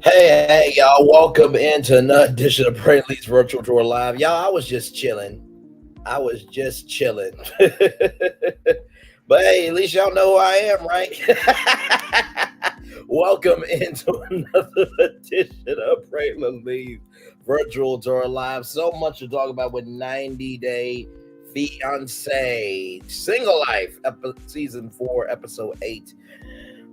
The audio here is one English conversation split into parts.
Hey, y'all, welcome into another edition of Braylon's Virtual Tour Live. Y'all, I was just chilling. I was just chilling. But hey, at least y'all know who I am, right? Welcome into another edition of Braylon's Virtual Tour Live. So much to talk about with 90-Day Fiance, Single Life, Season 4, Episode 8.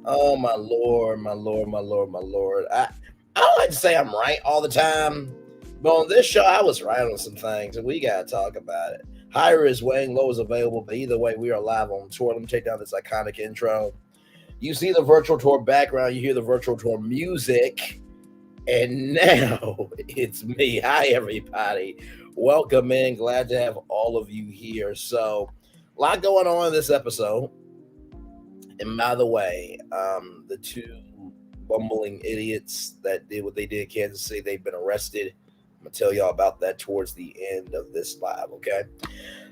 Oh my lord, my lord, my lord, my lord. I don't like to say I'm right all the time, but on this show I was right on some things, and we gotta talk about it. Higher is weighing, low is available, but either way, we are live on tour. Let me take down this iconic intro. You see the virtual tour background, you hear the virtual tour music, and now it's me. Hi, everybody. Welcome in. Glad to have all of you here. So, a lot going on in this episode. And by the way, the two bumbling idiots that did what they did in Kansas City, they've been arrested. I'm gonna tell y'all about that towards the end of this live, okay?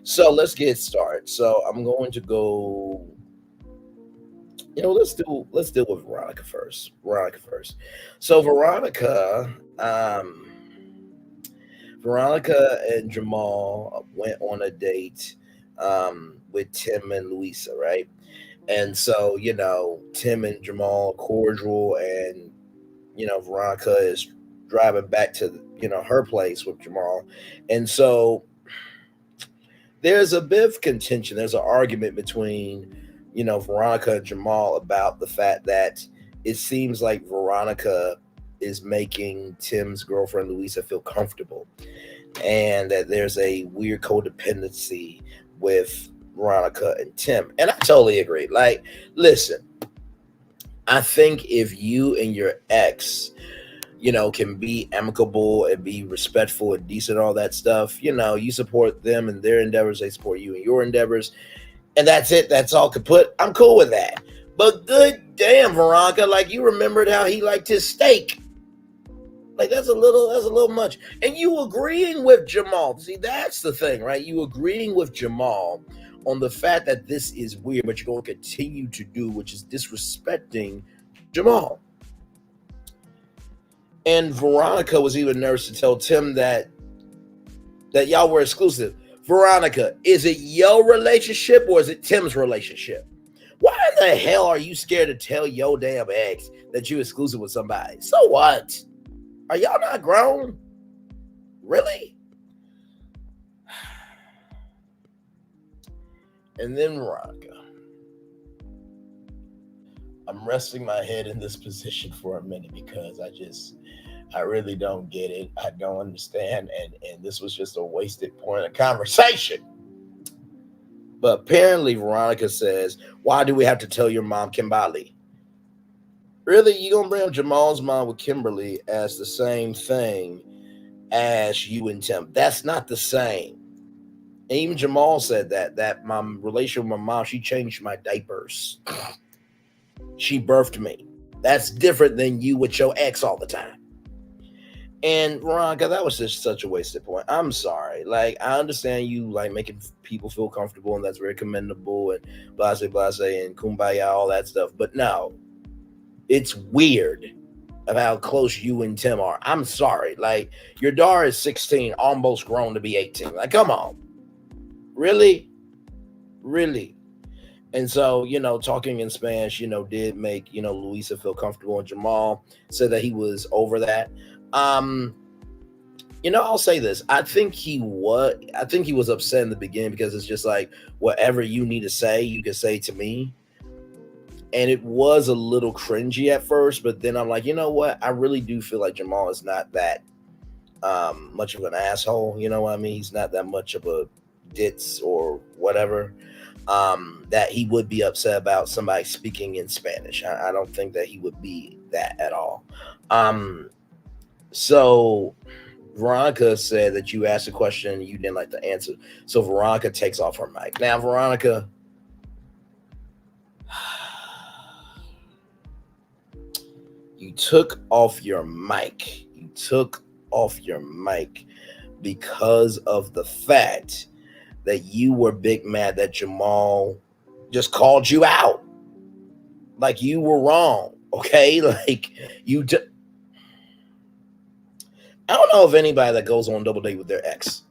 So let's get started. So I'm going to go. Let's deal with Veronica first. So Veronica and Jamal went on a date with Tim and Louisa, right? And so, Tim and Jamal are cordial, and Veronica is driving back to her place with Jamal. And so there's a bit of contention. There's an argument between, Veronica and Jamal about the fact that it seems like Veronica is making Tim's girlfriend Louisa feel comfortable, and that there's a weird codependency with Veronica and Tim. And I totally agree. Like, listen, I think if you and your ex, can be amicable and be respectful and decent, all that stuff, you support them and their endeavors, they support you and your endeavors. And that's it. That's all kaput. I'm cool with that. But good damn, Veronica, like, you remembered how he liked his steak. Like, that's a little much. And you agreeing with Jamal. See, that's the thing, right? You agreeing with Jamal on the fact that this is weird, but you're going to continue to do, which is disrespecting Jamal. And Veronica was even nervous to tell Tim that y'all were exclusive. Veronica, is it your relationship or is it Tim's relationship? Why in the hell are you scared to tell your damn ex that you're exclusive with somebody? So what? Are y'all not grown? Really? And then Veronica. I'm resting my head in this position for a minute because I really don't get it. I don't understand. And this was just a wasted point of conversation. But apparently Veronica says, why do we have to tell your mom, Kimberly? Really, you gonna bring up Jamal's mom with Kimberly as the same thing as you and Tim? That's not the same. And even Jamal said that my relation with my mom, she changed my diapers. She birthed me. That's different than you with your ex all the time. And Veronica, that was just such a wasted point. I'm sorry. Like, I understand you like making people feel comfortable, and that's very commendable, and blase blase and kumbaya, all that stuff. But no, it's weird of how close you and Tim are. I'm sorry. Like, your daughter is 16, almost grown to be 18. Like, come on. Really? Really? And so, talking in Spanish, did make, Louisa feel comfortable. And Jamal said that he was over that. I'll say this. I think he was upset in the beginning because it's just like, whatever you need to say, you can say to me. And it was a little cringy at first, but then I'm like, you know what? I really do feel like Jamal is not that much of an asshole. You know what I mean? He's not that much of a ditz or whatever. That he would be upset about somebody speaking in Spanish. I don't think that he would be that at all. So Veronica said that you asked a question and you didn't like the answer. So Veronica takes off her mic. Now, Veronica, you took off your mic. You took off your mic because of the fact that you were big mad that Jamal just called you out. Like, you were wrong, okay? Like, I don't know of anybody that goes on double date with their ex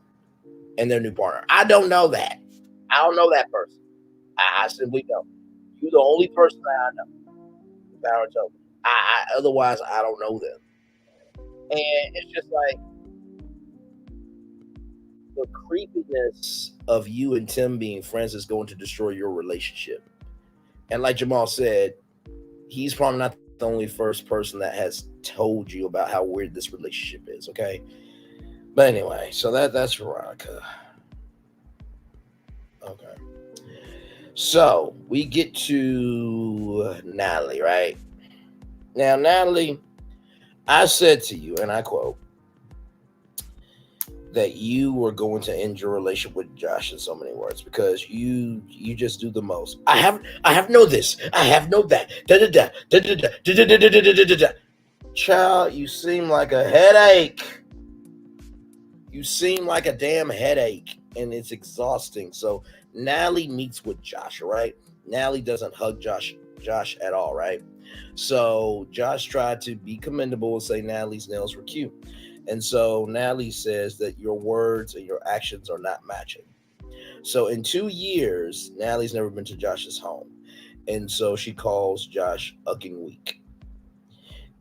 and their new partner. I don't know that. I don't know that person. I simply don't. You're the only person that I know. Power Token. Otherwise I don't know them. And it's just like the creepiness of you and Tim being friends is going to destroy your relationship. And like Jamal said, he's probably not the only first person that has told you about how weird this relationship is, okay? But anyway, so that's Veronica. Okay. So we get to Natalie, right? Now, Natalie, I said to you, and I quote, that you were going to end your relationship with Josh in so many words because you just do the most. I have know this. I have know that. Da da da da da da da da da da da da da. Child, you seem like a headache. You seem like a damn headache, and it's exhausting. So Natalie meets with Josh, right? Natalie doesn't hug Josh at all, right? So Josh tried to be commendable and say Natalie's nails were cute. And so Natalie says that your words and your actions are not matching. So in 2 years, Natalie's never been to Josh's home. And so she calls Josh fucking weak.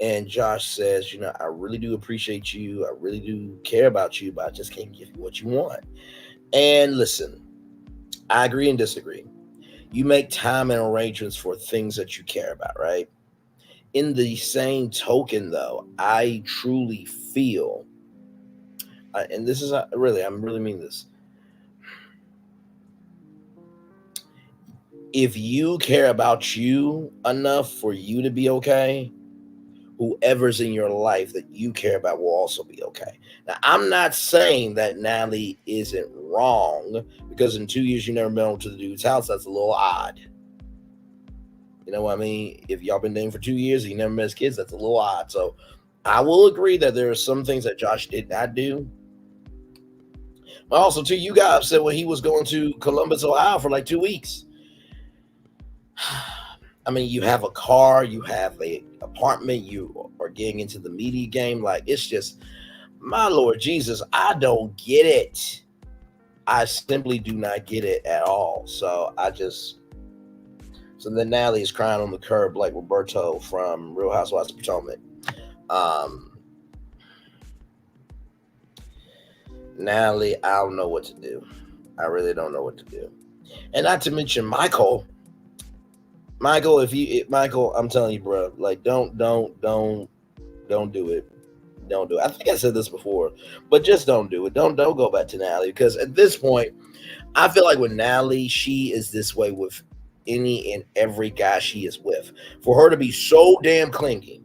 And Josh says, I really do appreciate you. I really do care about you, but I just can't give you what you want. And listen, I agree and disagree. You make time and arrangements for things that you care about, right? In the same token, though, I truly feel, and this is really, I'm really mean this. If you care about you enough for you to be okay, whoever's in your life that you care about will also be okay. Now, I'm not saying that Natalie isn't wrong because in 2 years you never been over to the dude's house. That's a little odd. You know what I mean? If y'all been dating for 2 years and you never met his kids, that's a little odd. So I will agree that there are some things that Josh did not do. But also, too, you got upset when he was going to Columbus, Ohio for like 2 weeks. I mean, you have a car, you have a apartment, you are getting into the media game. Like, it's just, my Lord Jesus, I don't get it. I simply do not get it at all. So then Natalie is crying on the curb like Roberto from Real Housewives of Potomac. Natalie, I don't know what to do. I really don't know what to do. And not to mention Michael, Michael, I'm telling you, bro, like don't do it. Don't do it. I think I said this before, but just don't do it. Don't go back to Natalie because at this point, I feel like with Natalie, she is this way with any and every guy she is with. For her to be so damn clingy,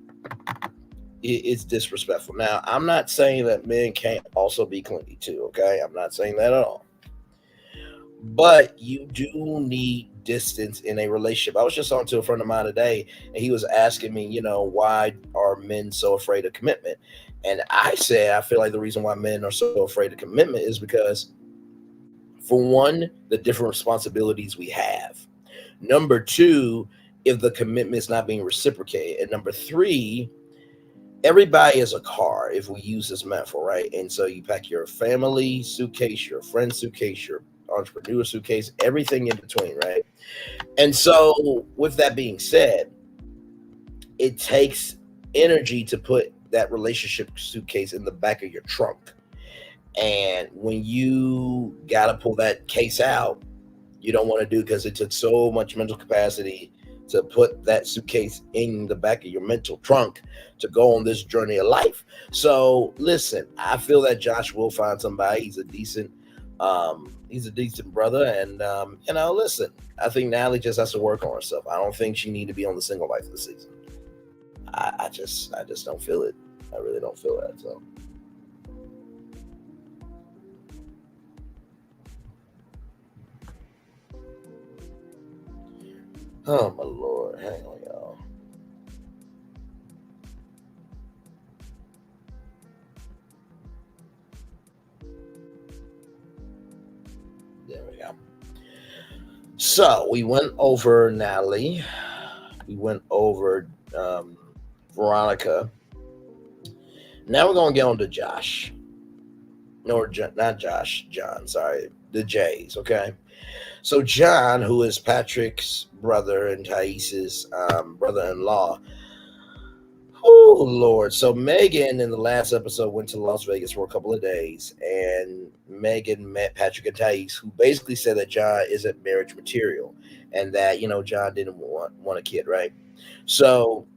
it's disrespectful. Now, I'm not saying that men can't also be clingy too, okay? I'm not saying that at all. But you do need distance in a relationship. I was just talking to a friend of mine today, and he was asking me, why are men so afraid of commitment? And I said, I feel like the reason why men are so afraid of commitment is because, for one, the different responsibilities we have. Number two, if the commitment is not being reciprocated. And number three, everybody is a car, if we use this metaphor, right? And so you pack your family suitcase, your friend suitcase, your entrepreneur suitcase, everything in between, right? And so with that being said, it takes energy to put that relationship suitcase in the back of your trunk. And when you got to pull that case out, you don't want to do because it took so much mental capacity to put that suitcase in the back of your mental trunk to go on this journey of life. So listen, I feel that Josh will find somebody. He's a decent brother. And listen, I think Natalie just has to work on herself. I don't think she need to be on the single life this season. I just don't feel it. I really don't feel that. So oh my Lord, hang on, y'all. There we go. So we went over Natalie. We went over Veronica. Now we're gonna get on to Josh, or not Josh, John. Sorry, the Jays. Okay, so John, who is Patrick's brother and Thais's brother-in-law. Oh Lord! So Megan in the last episode went to Las Vegas for a couple of days, and Megan met Patrick and Thais, who basically said that John isn't marriage material, and that John didn't want a kid, right? So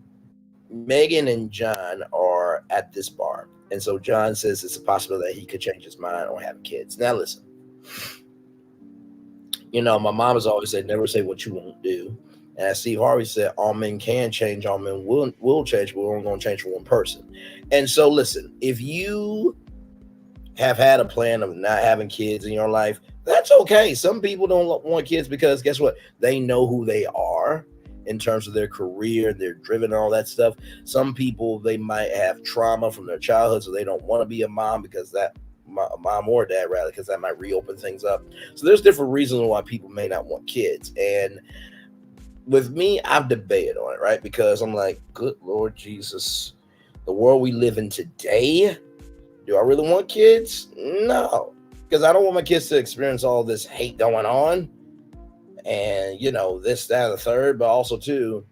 Megan and John are at this bar, and so John says it's a possibility that he could change his mind on having kids. Now listen, my mom has always said, never say what you won't do. And as Steve Harvey said, all men can change, all men will change, but we're only going to change for one person. And so, listen, if you have had a plan of not having kids in your life, that's okay. Some people don't want kids because guess what? They know who they are in terms of their career, they're driven and all that stuff. Some people, they might have trauma from their childhood, so they don't want to be a mom because that mom or dad rather, because that might reopen things up. So there's different reasons why people may not want kids. And with me, I've debated on it, right? Because I'm like, good Lord Jesus, the world we live in today, do I really want kids? No, because I don't want my kids to experience all this hate going on and, this, that, and the third. But also, too,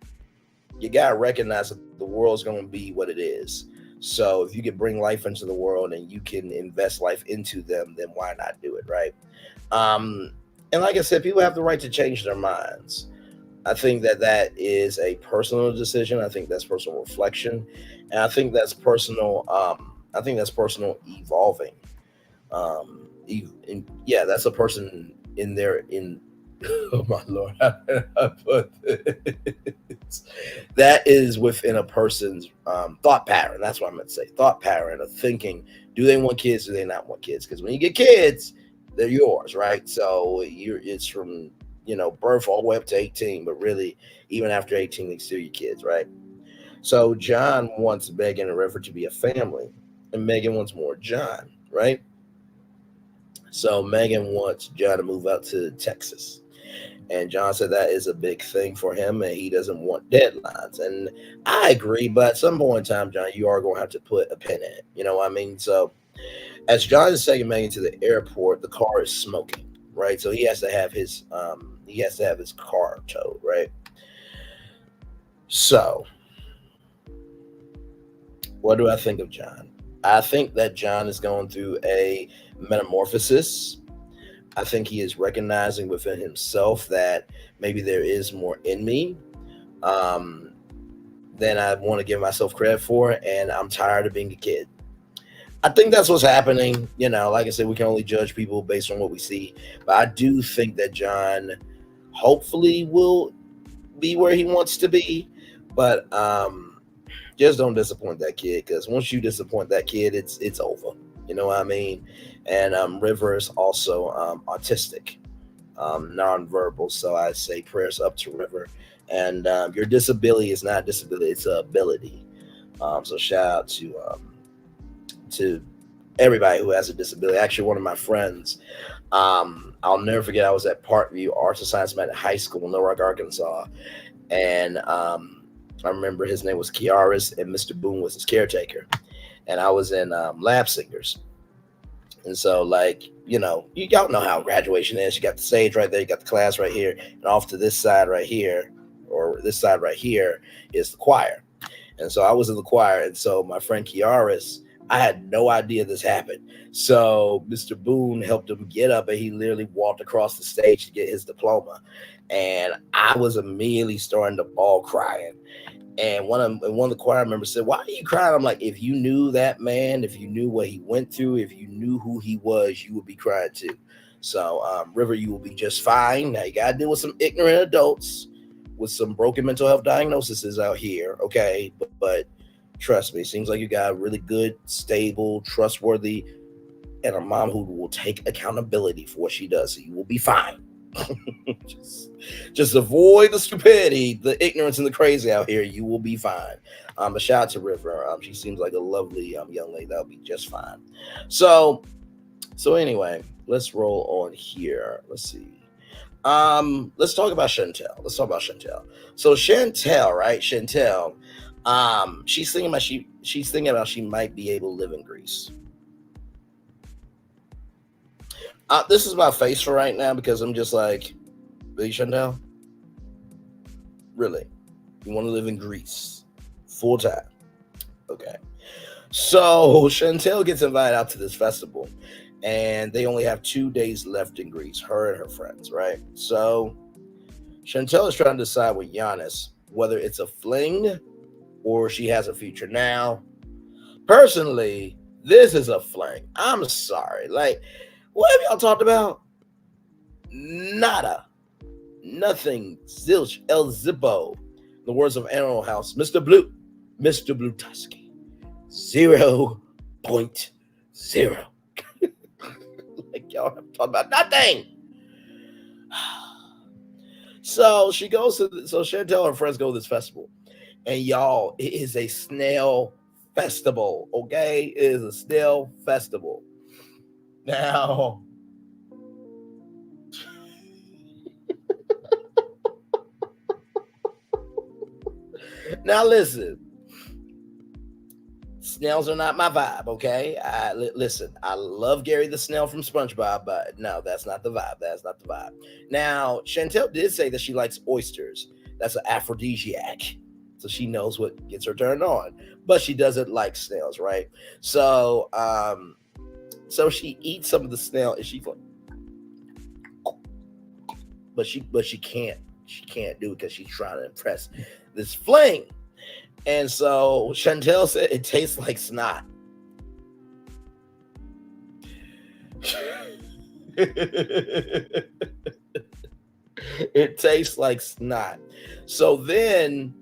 you got to recognize that the world's going to be what it is. So if you can bring life into the world and you can invest life into them, then why not do it, right? And like I said, people have the right to change their minds. I think that is a personal decision. I think that's personal reflection, and I think that's personal. I think that's personal evolving. That's a person in there. Oh my Lord, how did I put this? That is within a person's thought pattern. That's what I meant to say. Thought pattern of thinking. Do they want kids? Do they not want kids? Because when you get kids, they're yours, right? So it's from birth all the way up to 18, but really, even after 18, they still your kids, right? So John wants Megan and River to be a family, and Megan wants more John, right? So Megan wants John to move out to Texas. And John said that is a big thing for him, and he doesn't want deadlines. And I agree, but at some point in time, John, you are going to have to put a pin in it. You know what I mean? So as John is taking Megan to the airport, the car is smoking, right? So he has to have his car towed, right? So what do I think of John? I think that John is going through a metamorphosis. I think he is recognizing within himself that maybe there is more in me than I want to give myself credit for, and I'm tired of being a kid. I think that's what's happening. Like I said, we can only judge people based on what we see. But I do think that John hopefully will be where he wants to be. But just don't disappoint that kid, because once you disappoint that kid, it's over. You know what I mean? And River is also autistic, nonverbal. So I say prayers up to River. And your disability is not disability; it's an ability. So shout out to everybody who has a disability. Actually, one of my friends, I'll never forget, I was at Parkview Arts and Science Met at high school in Little Rock, Arkansas. And I remember his name was Kiaris, and Mr. Boone was his caretaker. And I was in Lab Singers. And so, y'all know how graduation is. You got the stage right there, you got the class right here, and off to this side right here, or this side right here, is the choir. And so I was in the choir, and so my friend Kiaris, I had no idea this happened. So Mr. Boone helped him get up, and he literally walked across the stage to get his diploma. And I was immediately starting to bawl crying. And one of the choir members said, "Why are you crying?" I'm like, if you knew that man, if you knew what he went through, if you knew who he was, you would be crying too. So River, you will be just fine. Now you got to deal with some ignorant adults with some broken mental health diagnoses out here, okay? But trust me, it seems like you got a really good, stable, trustworthy, and a mom who will take accountability for what she does. So you will be fine. just avoid the stupidity, the ignorance, and the crazy out here. You will be fine. A shout out to River. She seems like a lovely young lady. That'll be just fine. So anyway, let's roll on here. Let's see. Let's talk about Chantel. So Chantel, right? Chantel. She's thinking about she might be able to live in Greece. This is my face for right now because I'm just like, really, Chantel? Really? You want to live in Greece full time? Okay. So Chantel gets invited out to this festival, and they only have 2 days left in Greece, her and her friends, right? So Chantel is trying to decide with Giannis whether it's a fling or she has a future. Now, personally, this is a fling. I'm sorry. Like, what have y'all talked about? Nada. Nothing. Zilch. El Zippo. In the words of Animal House, Mr. Blue. Mr. Blue Tusky. 0.0. Like, y'all have talked about nothing. So Chantel and her friends go to this festival. And y'all, it is a snail festival. Okay? It is a snail festival. Now, listen. Snails are not my vibe, okay? Listen, I love Gary the Snail from SpongeBob, but no, that's not the vibe. That's not the vibe. Now, Chantel did say that she likes oysters. That's an aphrodisiac. So she knows what gets her turned on. But she doesn't like snails, right? So she eats some of the snail and she's like, but she can't do it because she's trying to impress this fling. And so Chantel said it tastes like snot. It tastes like snot. So then,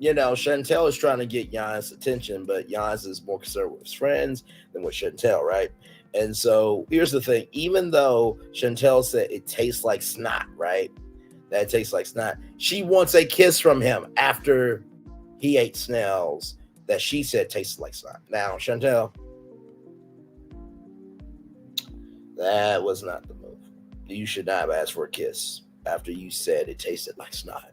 Chantel is trying to get Giannis' attention, but Giannis is more concerned with his friends than with Chantel, right? And so here's the thing. Even though Chantel said it tastes like snot, right? That it tastes like snot. She wants a kiss from him after he ate snails that she said tasted like snot. Now, Chantel, that was not the move. You should not have asked for a kiss after you said it tasted like snot.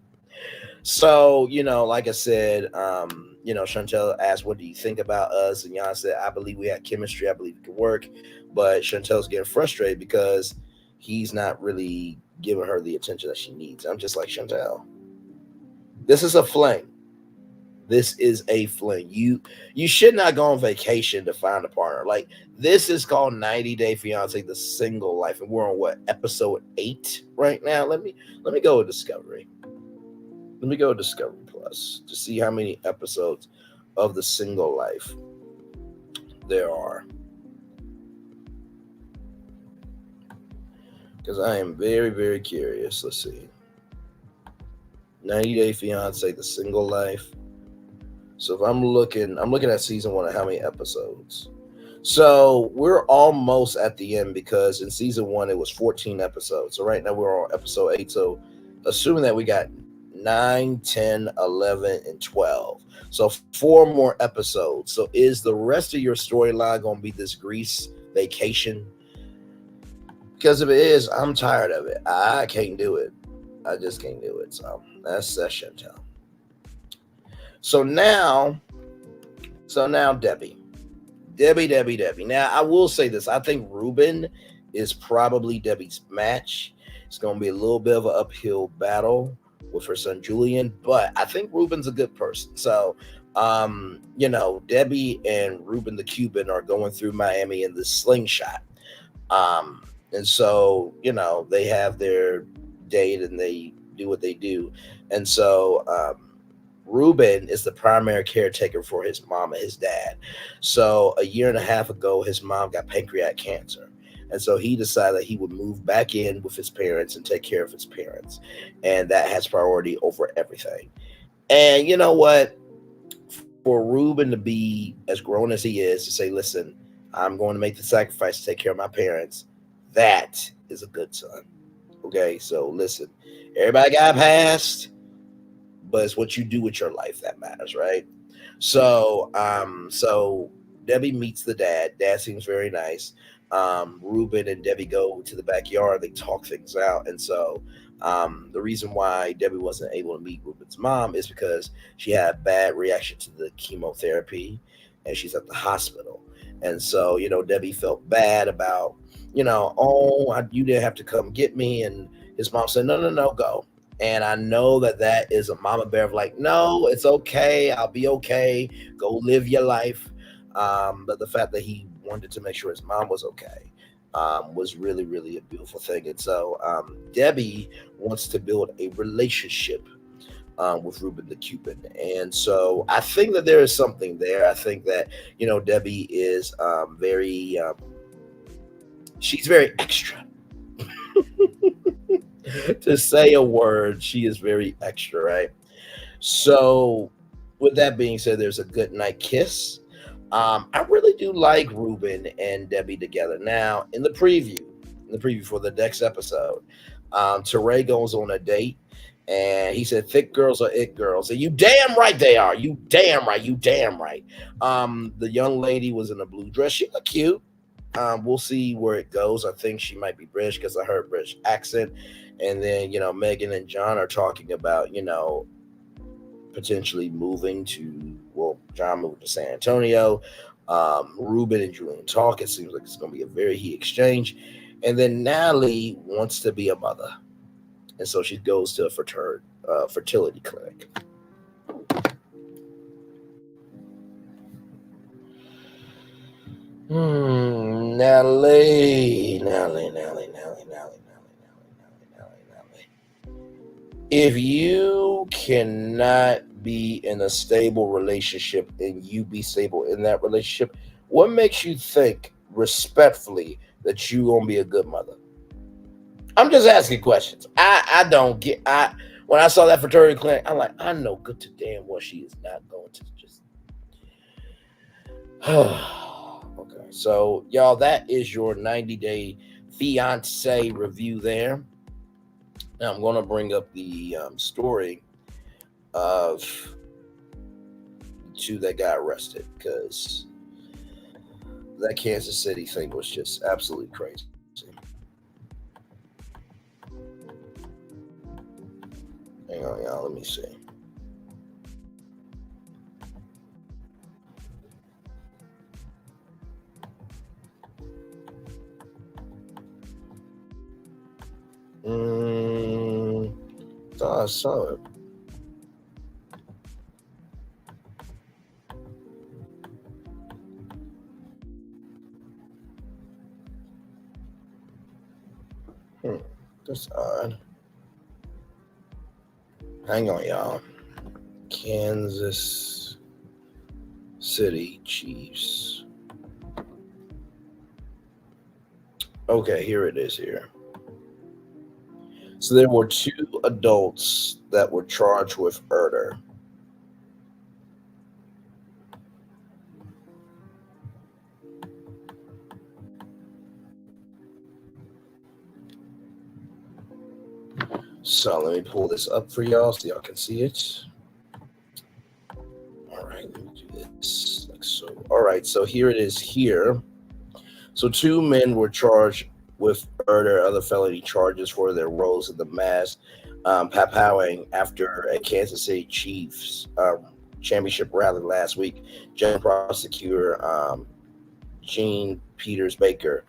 So, like I said, Chantel asked, what do you think about us? And Jan said, I believe we had chemistry. I believe it could work. But Chantel's getting frustrated because he's not really giving her the attention that she needs. I'm just like, Chantel, this is a fling. This is a fling. You should not go on vacation to find a partner. Like, this is called 90 Day Fiance, the single life. And we're on what, episode 8 right now? Let me go with Discovery. Let me go with Discovery Plus to see how many episodes of the single life there are. Because I am very, very curious. Let's see. 90 Day Fiance, the single life. So if I'm looking at season 1 and how many episodes. So we're almost at the end because in season 1 it was 14 episodes. So right now we're on episode 8. So assuming that we got 9, 10, 11, and 12. So 4 more episodes. So is the rest of your storyline going to be this Greece vacation? Because if it is, I'm tired of it. I can't do it. I just can't do it. So that's Chantel. So now Debbie. Now, I will say this. I think Ruben is probably Debbie's match. It's going to be a little bit of an uphill battle with her son Julian, but I think Ruben's a good person. So, Debbie and Ruben the Cuban are going through Miami in the slingshot. And so, they have their date and they do what they do. And so, Ruben is the primary caretaker for his mom and his dad. So a year and a half ago, his mom got pancreatic cancer. And so he decided that he would move back in with his parents and take care of his parents. And that has priority over everything. And you know what? For Ruben to be as grown as he is, to say, listen, I'm going to make the sacrifice to take care of my parents, that is a good son. Okay, so listen, everybody got past, but it's what you do with your life that matters, right? So, so Debbie meets the dad. Dad seems very nice. Ruben and Debbie go to the backyard. They talk things out, and so The reason why Debbie wasn't able to meet Ruben's mom is because she had a bad reaction to the chemotherapy, and she's at the hospital. And so, Debbie felt bad about, you didn't have to come get me. And his mom said, no, no, no, go. And I know that is a mama bear of like, no, it's okay. I'll be okay. Go live your life. But the fact that he wanted to make sure his mom was okay was really, really a beautiful thing. And so Debbie wants to build a relationship with Ruben the Cuban. And so I think that there is something there. I think that, Debbie is she's very extra. To say a word, she is very extra, right? So with that being said, there's a good night kiss. I really do like Ruben and Debbie together. Now, in the preview for the next episode, Teray goes on a date, and he said, "Thick girls are it girls," and you damn right they are. You damn right. You damn right. The young lady was in a blue dress. She looked cute. We'll see where it goes. I think she might be British because I heard British accent. And then, Megan and John are talking about, potentially moving to, John moved to San Antonio. Ruben and Julian talk. It seems like it's going to be a very heated exchange. And then Natalie wants to be a mother. And so she goes to a fertility clinic. Natalie. If you cannot be in a stable relationship and you be stable in that relationship, what makes you think respectfully that you gonna be a good mother? I'm just asking questions. I don't get. When I saw that fertility clinic, I'm like, I know good to damn well she is not going to just. Okay, so y'all, that is your 90-day fiance review there. Now I'm going to bring up the story of the two that got arrested, because that Kansas City thing was just absolutely crazy. Hang on, y'all. Let me see. Thought I saw it. That's odd. Hang on, y'all. Kansas City Chiefs. Okay, here it is here. So there were two adults that were charged with murder. So let me pull this up for y'all so y'all can see it. All right, let me do this like so. All right, so here it is here. So two men were charged with murder, other felony charges for their roles in the mass papowing after a Kansas City Chiefs championship rally last week. General prosecutor Gene Peters Baker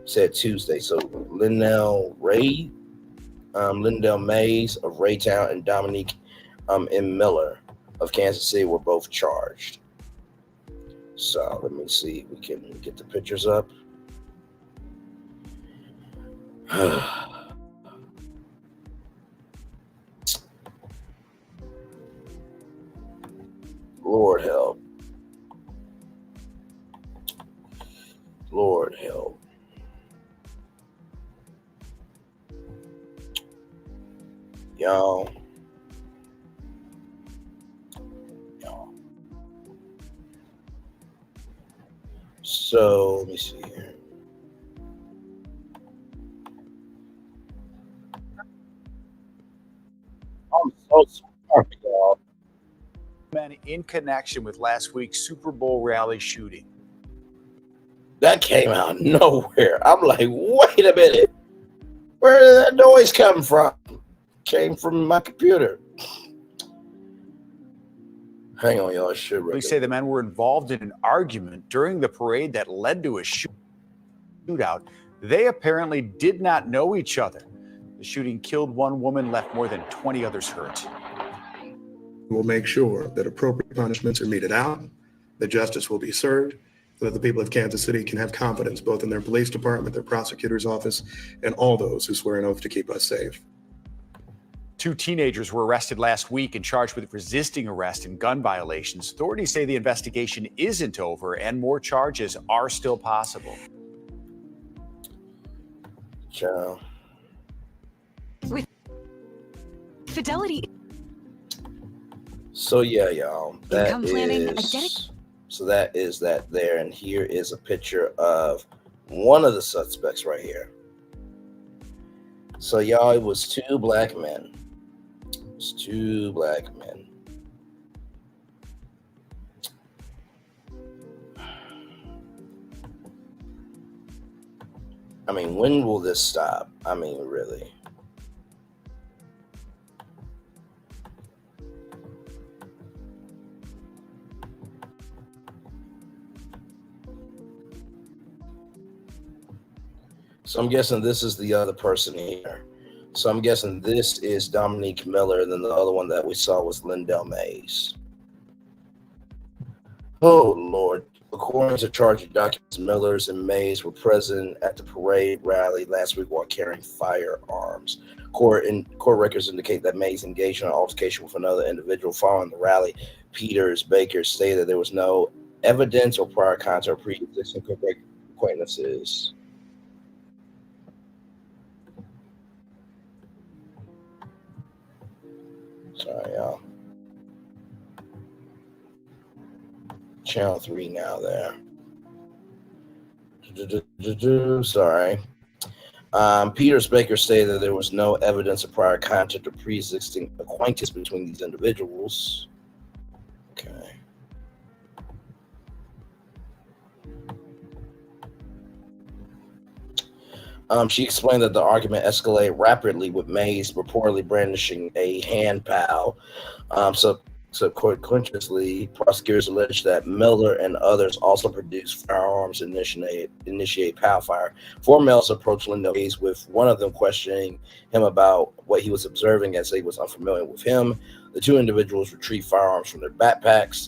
said Tuesday. So Lindell Mays of Raytown and Dominique M. Miller of Kansas City were both charged. So let me see if we can get the pictures up. Lord help. Lord help. Y'all. So let me see here. I'm so sorry, y'all. Men in connection with last week's Super Bowl rally shooting. That came out of nowhere. I'm like, wait a minute. Where did that noise come from? Came from my computer. Hang on, y'all. Police say the men were involved in an argument during the parade that led to a shootout. They apparently did not know each other. The shooting killed one woman, left more than 20 others hurt. We'll make sure that appropriate punishments are meted out, that justice will be served, so that the people of Kansas City can have confidence both in their police department, their prosecutor's office, and all those who swear an oath to keep us safe. 2 teenagers were arrested last week and charged with resisting arrest and gun violations. Authorities say the investigation isn't over and more charges are still possible. Ciao. With Fidelity. So yeah, y'all. Income planning. So that is that there, and here is a picture of one of the suspects right here. So y'all, it was 2 black men. It's 2 black men. I mean, when will this stop? I mean, really. So I'm guessing this is the other person here. So I'm guessing this is Dominique Miller, and then the other one that we saw was Lindell Mays. Oh, Lord. According to charging documents, Millers and Mays were present at the parade rally last week while carrying firearms. Court records indicate that Mays engaged in an altercation with another individual following the rally. Peters Baker stated there was no evidence or prior contact or pre-existing acquaintances. Sorry, y'all. Channel 3 now there. Sorry. Peters Baker stated that there was no evidence of prior contact or pre-existing acquaintance between these individuals. Okay. She explained that the argument escalated rapidly with Mays reportedly brandishing a hand pal. Subsequently, prosecutors alleged that Miller and others also produced firearms and initiate pal fire. 4 males approached Lindell Mays, with one of them questioning him about what he was observing as he was unfamiliar with him. The 2 individuals retrieved firearms from their backpacks.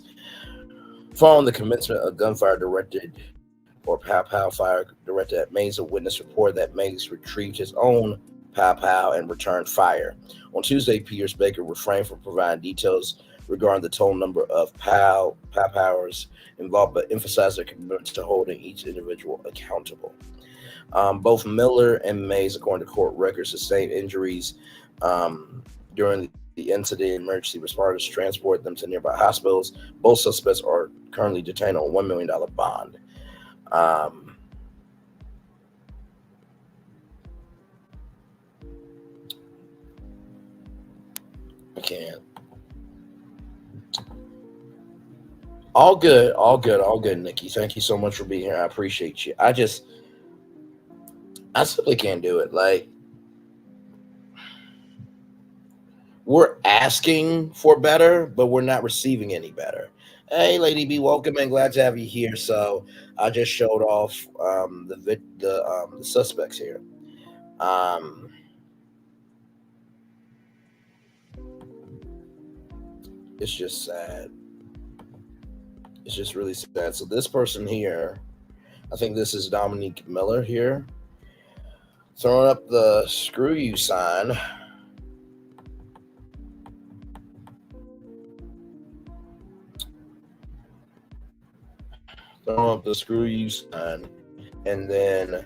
Following the commencement of gunfire directed or pow fire directed at Mays, a witness reported that Mays retrieved his own pow and returned fire. On Tuesday, Peters Baker refrained from providing details regarding the total number of powers involved, but emphasized their commitment to holding each individual accountable. Both Miller and Mays, according to court records, sustained injuries during the incident. Emergency responders transported them to nearby hospitals. Both suspects are currently detained on $1 million bond. I can't. All good, Nikki. Thank you so much for being here. I appreciate you. I simply can't do it. Like, we're asking for better, but we're not receiving any better. Hey, Lady B, welcome and glad to have you here. So I just showed off the suspects here. It's just sad. It's just really sad. So this person here, I think this is Dominique Miller here, throwing up the screw you sign. Throwing up the screw you sign. And then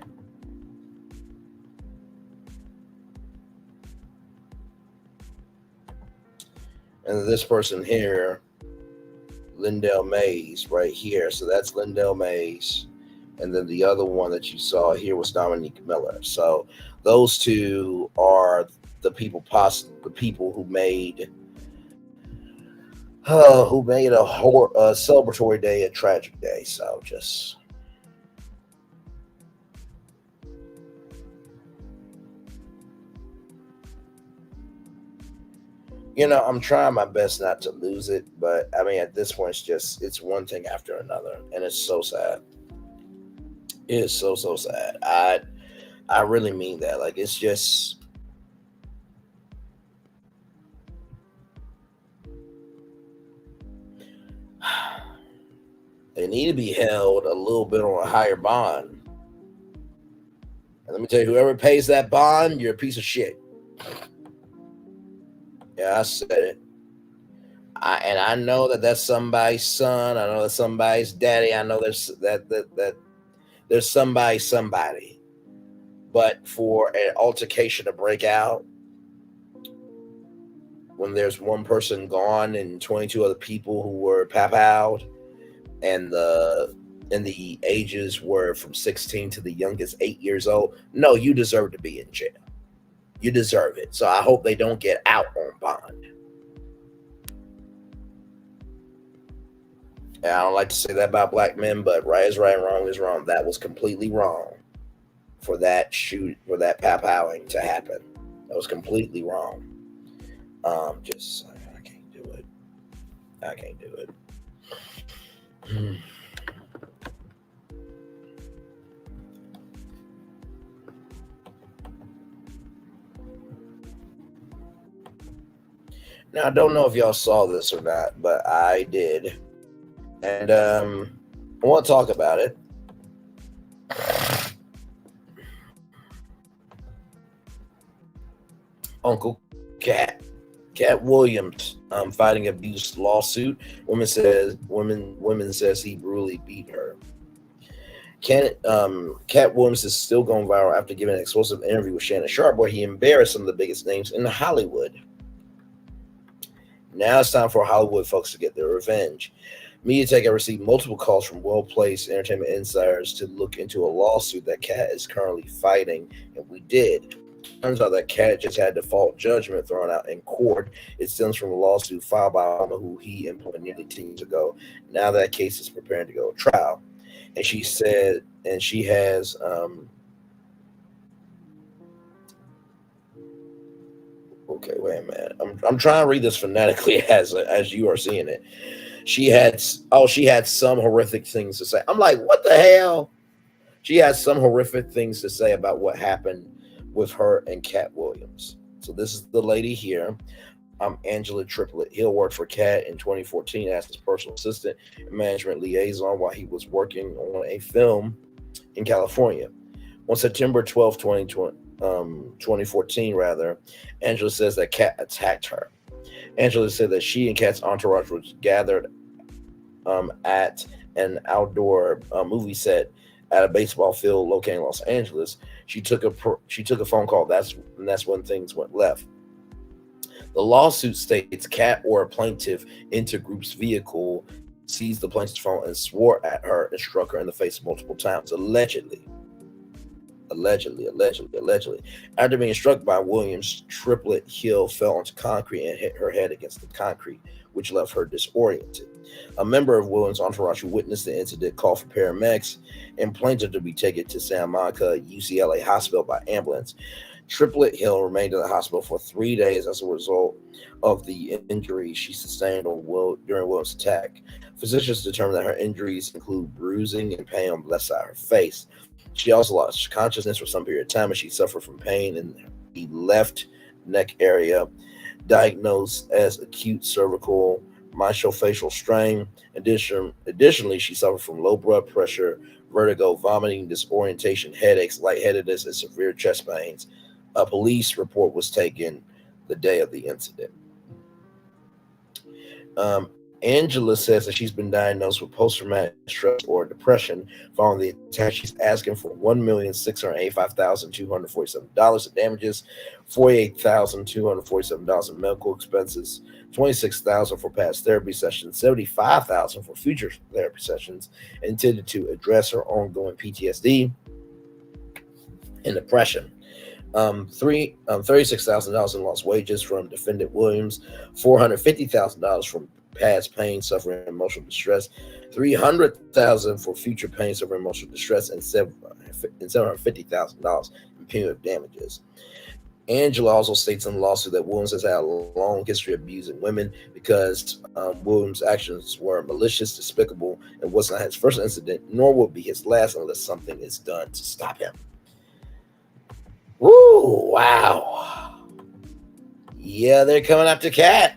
this person here, Lindell Mays, right here. So that's Lindell Mays. And then the other one that you saw here was Dominique Miller. So those 2 are the people who made a celebratory day a tragic day. So just I'm trying my best not to lose it, but I mean, at this point, it's one thing after another, and it's so sad. It is so sad. I really mean that. Like, it's just. They need to be held a little bit on a higher bond. And let me tell you, whoever pays that bond, you're a piece of shit. Yeah, I said it. I know that's somebody's son. I know that's somebody's daddy. I know there's somebody. But for an altercation to break out when there's one person gone and 22 other people who were papowed, and the ages were from 16 to the youngest 8 years old, no, you deserve to be in jail. You deserve it. So I hope they don't get out on bond. And I don't like to say that about black men, but right is right, wrong is wrong. That was completely wrong for that papowing to happen. That was completely wrong. I can't do it. I can't do it. Now, I don't know if y'all saw this or not, but I did. And I want to talk about it. Uncle Cat Williams fighting abuse lawsuit. Woman says he brutally beat her. Cat Williams is still going viral after giving an explosive interview with Shannon Sharpe where he embarrassed some of the biggest names in Hollywood. Now it's time for Hollywood folks to get their revenge. MediaTek have received multiple calls from well-placed entertainment insiders to look into a lawsuit that Cat is currently fighting, and we did. Turns out that Cat just had default judgment thrown out in court. It stems from a lawsuit filed by Obama, who he employed nearly 10 years ago. Now that case is preparing to go to trial. And she said, and she has okay, wait a minute. I'm trying to read this phonetically as you are seeing it. She had some horrific things to say. I'm like, what the hell? She has some horrific things to say about what happened with her and Cat Williams. So this is the lady here. Angela Triplet. Hill worked for Cat in 2014 as his personal assistant and management liaison while he was working on a film in California. On September 12, 2014, Angela says that Cat attacked her. Angela said that she and Cat's entourage was gathered at an outdoor movie set at a baseball field located in Los Angeles. She took a phone call. That's when things went left. The lawsuit states Cat or a plaintiff into group's vehicle, seized the plaintiff's phone, and swore at her and struck her in the face multiple times, allegedly. After being struck by Williams, Triplet Hill fell onto concrete and hit her head against the concrete, which left her disoriented. A member of Williams' entourage who witnessed the incident called for paramedics and plaintiff to be taken to Santa Monica UCLA hospital by ambulance. Triplet Hill remained in the hospital for 3 days as a result of the injuries she sustained during Williams' attack. Physicians determined that her injuries include bruising and pain on the left side of her face. She also lost consciousness for some period of time, and she suffered from pain in the left neck area, diagnosed as acute cervical myofascial strain. Additionally, she suffered from low blood pressure, vertigo, vomiting, disorientation, headaches, lightheadedness, and severe chest pains. A police report was taken the day of the incident. Angela says that she's been diagnosed with post-traumatic stress or depression following the attack. She's asking for $1,685,247 in damages, $48,247 in medical expenses, $26,000 for past therapy sessions, $75,000 for future therapy sessions, intended to address her ongoing PTSD and depression. $36,000 in lost wages from defendant Williams, $450,000 from past pain, suffering, and emotional distress, $300,000 for future pain, suffering, emotional distress, and $750,000 in punitive damages. Angela also states in the lawsuit that Williams has had a long history of abusing women because Williams' actions were malicious, despicable, and was not his first incident, nor will be his last unless something is done to stop him. Woo! Wow. Yeah, they're coming after Cat.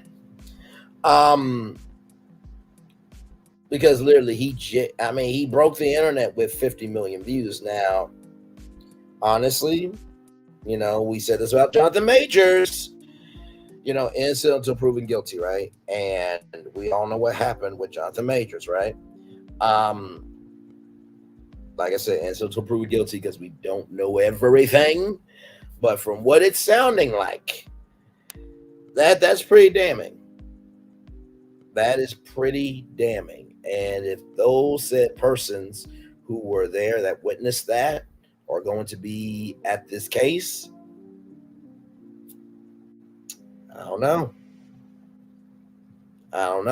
Because literally he broke the internet with 50 million views. Now, honestly, we said this about Jonathan Majors, innocent until proven guilty, right? And we all know what happened with Jonathan Majors, right? Like I said, innocent until proven guilty because we don't know everything. But from what it's sounding like, that's pretty damning. That is pretty damning. And if those said persons who were there that witnessed that are going to be at this case, I don't know. It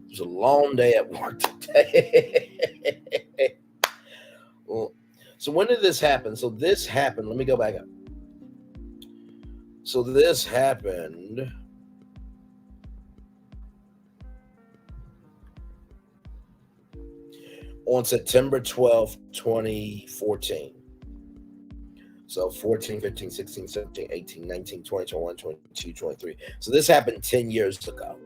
was a long day at work today. So when did this happen? So this happened. Let me go back up. So this happened on September 12th, 2014. So 14, 15, 16, 17, 18, 19, 20, 21, 22, 23. So this happened 10 years ago.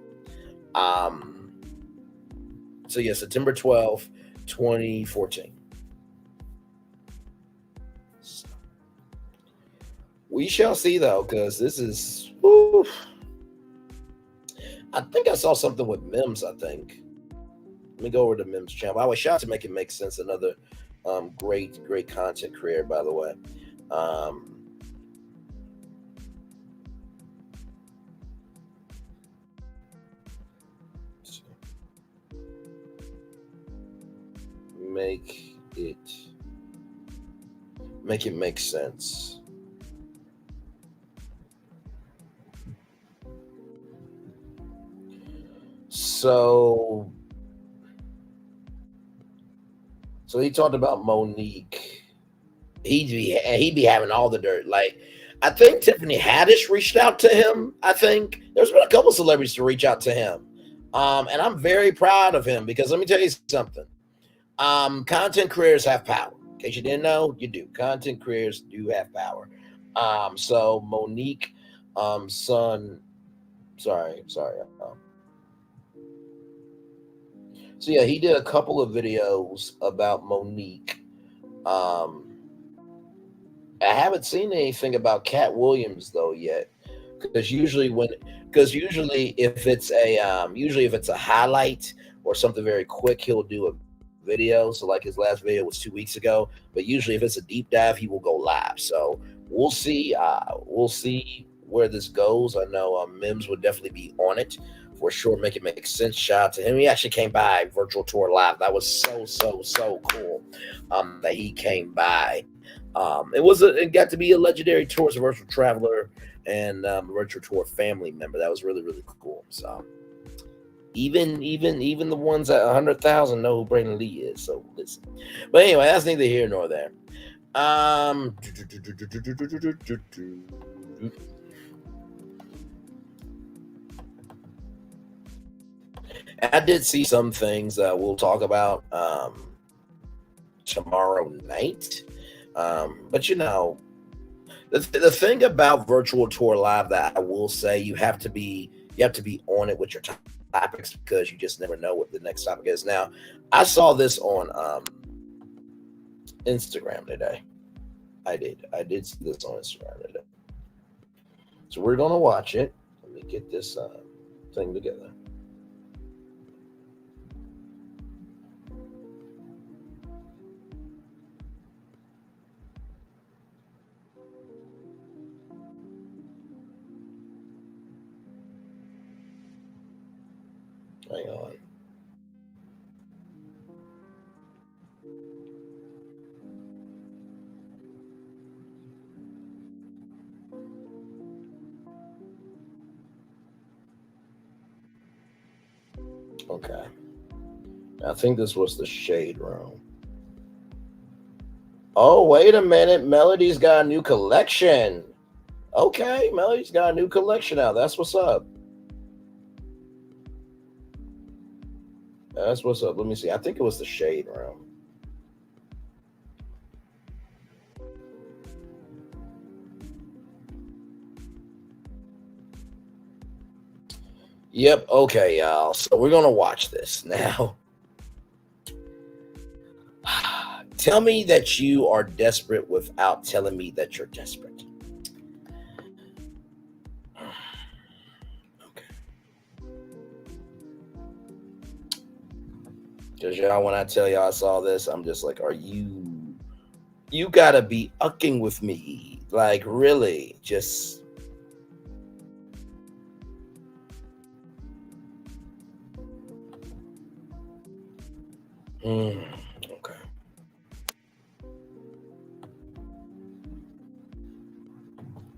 So yeah, September 12th, 2014. So we shall see though, because this is, woo. I think I saw something with Mims, I think. Let me go over to Mims channel. I was shout out to Make It Make Sense, another great content creator, by the way. Make it make sense. So he talked about Monique. He'd be having all the dirt. Like, I think Tiffany Haddish reached out to him. I think there's been a couple celebrities to reach out to him. And I'm very proud of him because let me tell you something. Content creators have power. In case you didn't know, you do. Content creators do have power. So Monique, son, sorry. So yeah, he did a couple of videos about Monique. I haven't seen anything about Cat Williams though yet, because usually if it's a highlight or something very quick, he'll do a video. So like his last video was 2 weeks ago, but usually if it's a deep dive, he will go live. So we'll see. We'll see where this goes. I know Mims would definitely be on it for sure. Make it make sense. Shout out to him. He actually came by virtual tour live. That was so cool. That he came by. It got to be a legendary tourist virtual traveler and virtual tour family member. That was really cool. So even the ones at 100,000 know who Braylon Lee is. So listen. But anyway, that's neither here nor there. I did see some things that we'll talk about tomorrow night. But the thing about virtual tour live that I will say, you have to be on it with your topics because you just never know what the next topic is. Now, I saw this on Instagram today. I did see this on Instagram today. So we're gonna watch it. Let me get this thing together. Hang on. Okay. I think this was the shade room. Oh, wait a minute. Melody's got a new collection. Okay, Melody's got a new collection out. That's what's up. That's what's up. Let me see. I think it was the shade room. Yep. Okay, y'all. So we're going to watch this now. Tell me that you are desperate without telling me that you're desperate. Okay. Because y'all, when I tell y'all I saw this, I'm just like, you gotta be ucking with me. Like, really, just... Okay.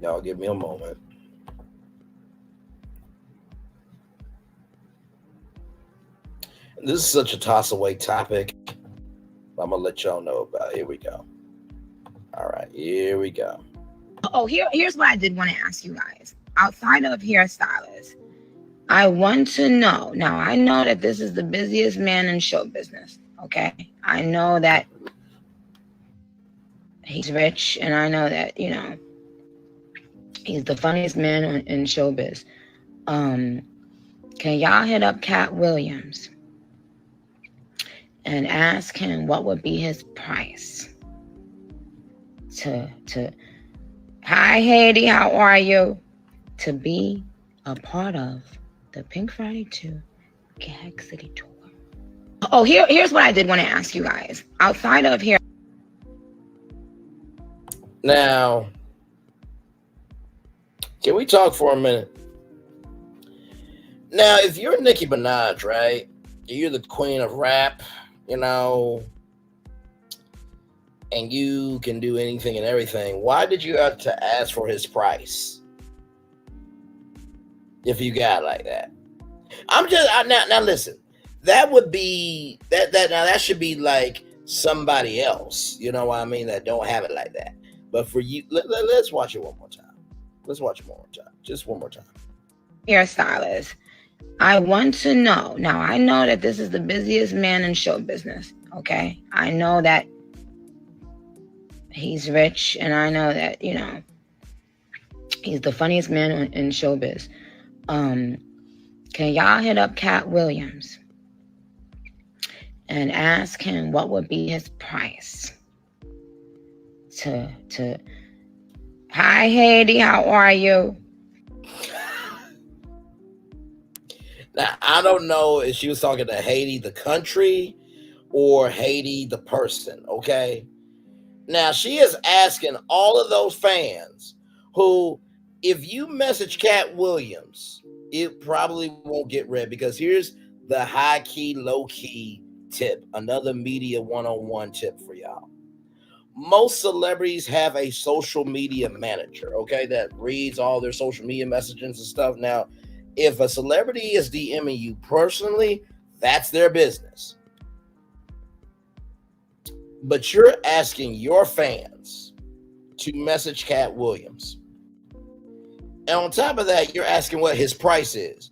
Y'all give me a moment. This is such a toss away topic. I'm gonna let y'all know about it. Here we go. All right, here we go. Oh, here's what I did want to ask you guys. Outside of hairstylists, I want to know. Now, I know that this is the busiest man in show business. Okay, I know that he's rich, and I know that he's the funniest man in showbiz. Can y'all hit up Cat Williams and ask him what would be his price to hi Haiti, how are you, to be a part of the Pink Friday 2 Gag City tour? Oh, here's what I did want to ask you guys. Outside of here. Now, can we talk for a minute? Now, if you're Nicki Minaj, right? You're the queen of rap, and you can do anything and everything. Why did you have to ask for his price? If you got like that. Now listen, that would be, that should be like somebody else, you know what I mean, that don't have it like that. But for you, let's watch it one more time. Let's watch it one more time. Just one more time. Hairstylist, I want to know. Now, I know that this is the busiest man in show business. Okay, I know that he's rich, and I know that he's the funniest man in showbiz. Can y'all hit up Cat Williams and ask him what would be his price to hi Haiti, how are you? Now, I don't know if she was talking to Haiti the country or Haiti the person, okay? Now, she is asking all of those fans who, if you message Cat Williams, it probably won't get read, because here's the high-key, low-key tip, another media one-on-one tip for y'all. Most celebrities have a social media manager, okay, that reads all their social media messages and stuff. Now, if a celebrity is DMing you personally, that's their business. But you're asking your fans to message Cat Williams. And on top of that, you're asking what his price is.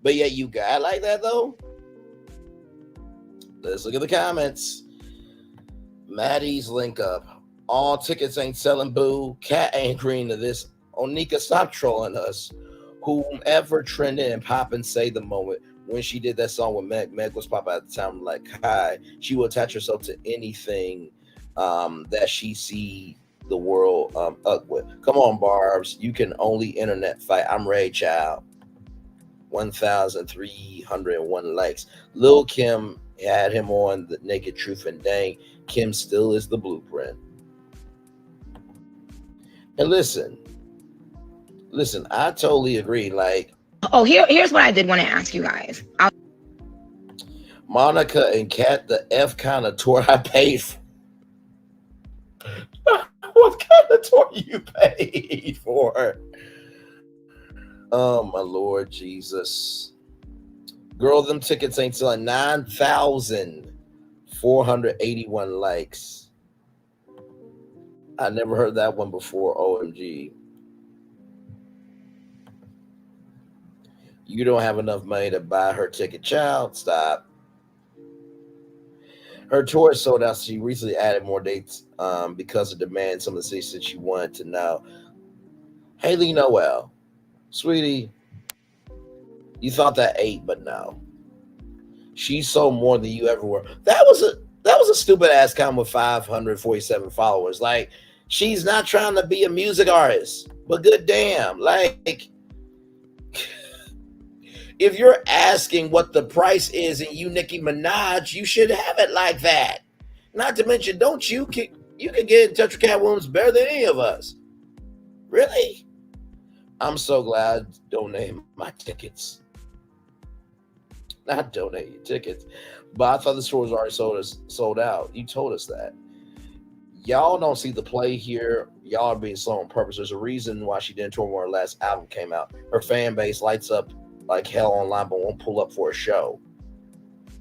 But yet you got like that, though? Let's look at the comments. Maddie's link up. All tickets ain't selling, boo. Cat ain't agreeing to this. Onika, stop trolling us. Whomever trended and poppin' say the moment when she did that song with Meg was popping at the time, like, hi, she will attach herself to anything that she see the world up with. Come on, Barbs. You can only internet fight. I'm Ray Child. 1,301 likes. Lil Kim had him on the Naked Truth, and dang, Kim still is the blueprint. And listen, I totally agree. Like, oh, here's what I did want to ask you guys. Monica and Kat, the F kind of tour I paid for. What kind of tour you paid for? Oh, my Lord Jesus. Girl, them tickets ain't selling. 9,481 likes. I never heard that one before. OMG. You don't have enough money to buy her ticket. Child, stop. Her tour is sold out. She recently added more dates because of demand. Some of the cities that she wanted to know. Haley Noel, sweetie, you thought that 8, but no. She sold more than you ever were. That was a stupid ass comment with 547 followers. Like, she's not trying to be a music artist, but good damn, like, if you're asking what the price is and you Nicki Minaj, you should have it like that. Not to mention, don't you can get in touch with Cat Williams better than any of us. Really? I'm so glad I donated my tickets. Not donate your tickets, but I thought the store was already sold out. You told us that. Y'all don't see the play here. Y'all are being slow on purpose. There's a reason why she didn't tour when her last album came out. Her fan base lights up like hell online, but won't pull up for a show.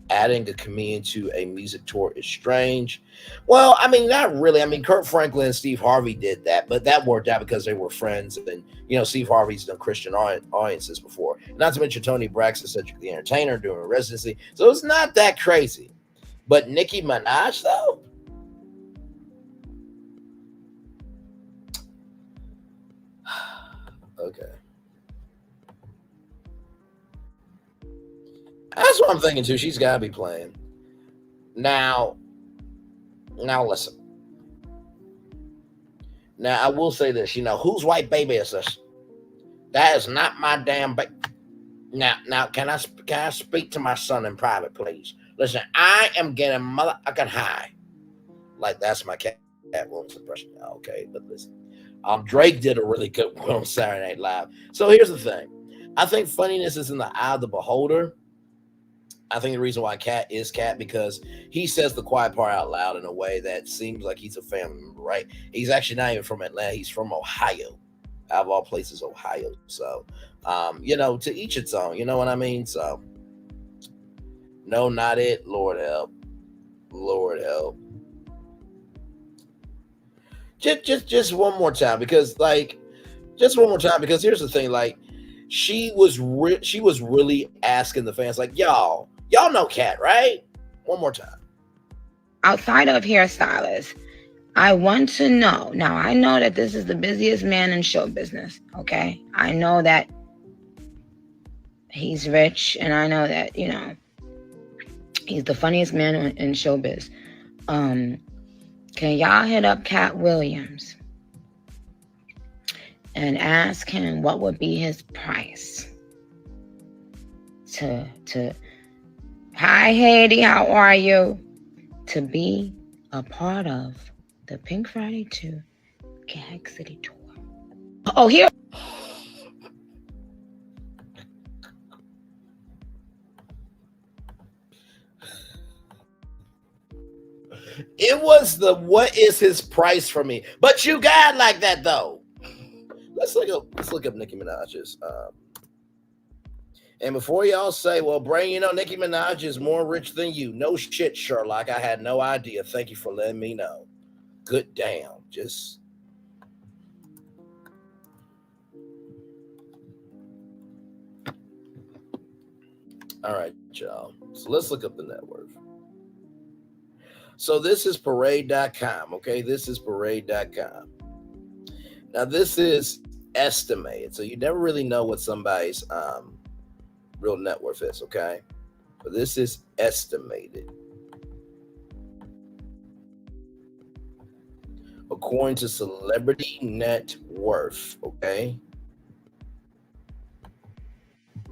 Adding a comedian to a music tour is strange. Well, I mean, not really. I mean, Kurt Franklin and Steve Harvey did that, but that worked out because they were friends. And, you know, Steve Harvey's done Christian audiences before. Not to mention Tony Braxton, Cedric the Entertainer, doing a residency. So it's not that crazy. But Nicki Minaj, though? Okay. That's what I'm thinking too. She's got to be playing. Now listen. Now I will say this. You know, whose white baby is this? That is not my damn baby. Now, can I speak to my son in private, please? Listen, I am getting motherfucking high. Like, that's my Cat Williams impression. Okay, but listen. Drake did a really good one on Saturday Night Live. So here's the thing. I think funniness is in the eye of the beholder. I think the reason why Cat is Cat because he says the quiet part out loud in a way that seems like he's a family member, right? He's actually not even from Atlanta. He's from Ohio, out of all places, Ohio. So, you know, to each its own. You know what I mean? So, no, not it. Lord help. Lord help. Just one more time because here's the thing, like, she was really asking the fans, like, y'all know Cat, right? One more time. Outside of hairstylists, I want to know. Now, I know that this is the busiest man in show business, okay? I know that he's rich, and I know that, you know, he's the funniest man in showbiz. Can y'all hit up Cat Williams and ask him what would be his price to hi Haiti, how are you, to be a part of the Pink Friday 2 Gag City tour? Oh, here. It was the what is his price for me? But you got like that though. Let's look up Nicki Minaj's. And before y'all say, well, Brain, you know, Nicki Minaj is more rich than you. No shit, Sherlock. I had no idea. Thank you for letting me know. Good damn. Just all right, y'all. So let's look up the net worth. So this is parade.com, okay? This is parade.com. Now, this is estimated. So you never really know what somebody's real net worth is, okay? But this is estimated. According to Celebrity Net Worth, okay?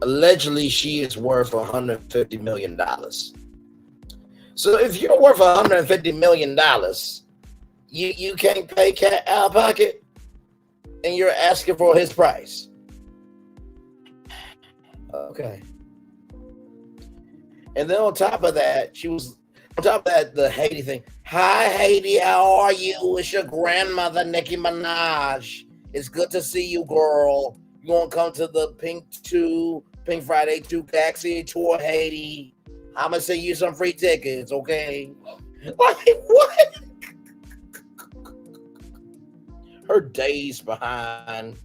Allegedly, she is worth $150 million. So if you're worth $150 million, you can't pay Cat out of pocket, and you're asking for his price. Okay. And then on top of that, the Haiti thing. Hi, Haiti, how are you? It's your grandmother, Nicki Minaj. It's good to see you, girl. You want to come to the Pink 2 Pink Friday 2 Taxi Tour Haiti. I'm gonna send you some free tickets, okay? Like what? Her days behind.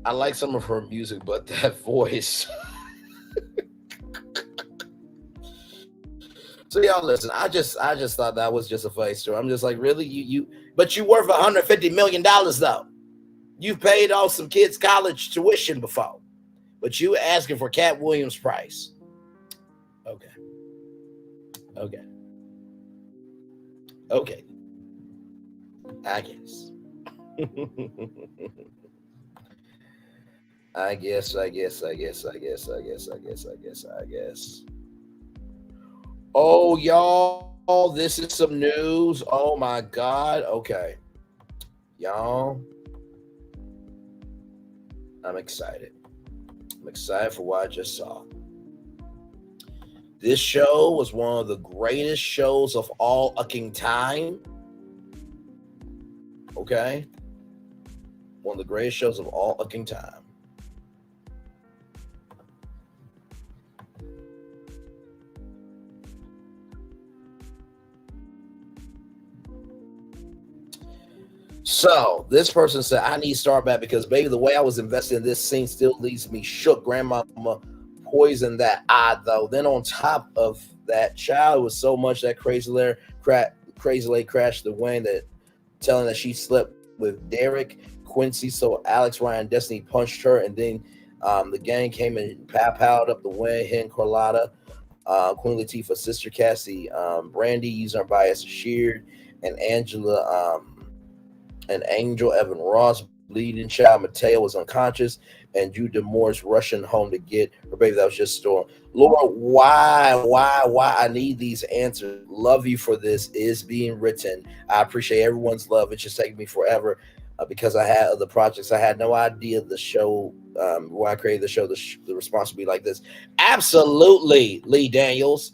I like some of her music, but that voice. So y'all listen, I just thought that was just a funny story. I'm just like, really? But you worth $150 million though. You've paid off some kids' college tuition before. But you asking for Cat Williams' price. Okay. I guess. I guess. Oh, y'all, this is some news. Oh my God. Okay. Y'all, I'm excited. I'm excited for what I just saw. This show was one of the greatest shows of all fucking time. Okay? One of the greatest shows of all fucking time. So this person said, I need Star back because, baby, the way I was invested in this scene still leaves me shook. Grandmama poisoned that eye, though. Then on top of that, child was so much that crazy lady crashed the Wayne that telling that she slept with Derek Quincy. So Alex, Ryan, Destiny punched her, and then the gang came and powed up the Wayne, Hen, Carlotta, Queen Latifah, Sister Cassie, Brandy, using her bias, Sheard, and Angela, and Angel, Evan Ross, bleeding child, Mateo was unconscious, and Drew DeMore's rushing home to get her baby that was just stolen. Lord, why? I need these answers. Love you for this. Is being written. I appreciate everyone's love. It's just taking me forever because I had other projects. I had no idea the show, when I created the show, the response would be like this. Absolutely, Lee Daniels.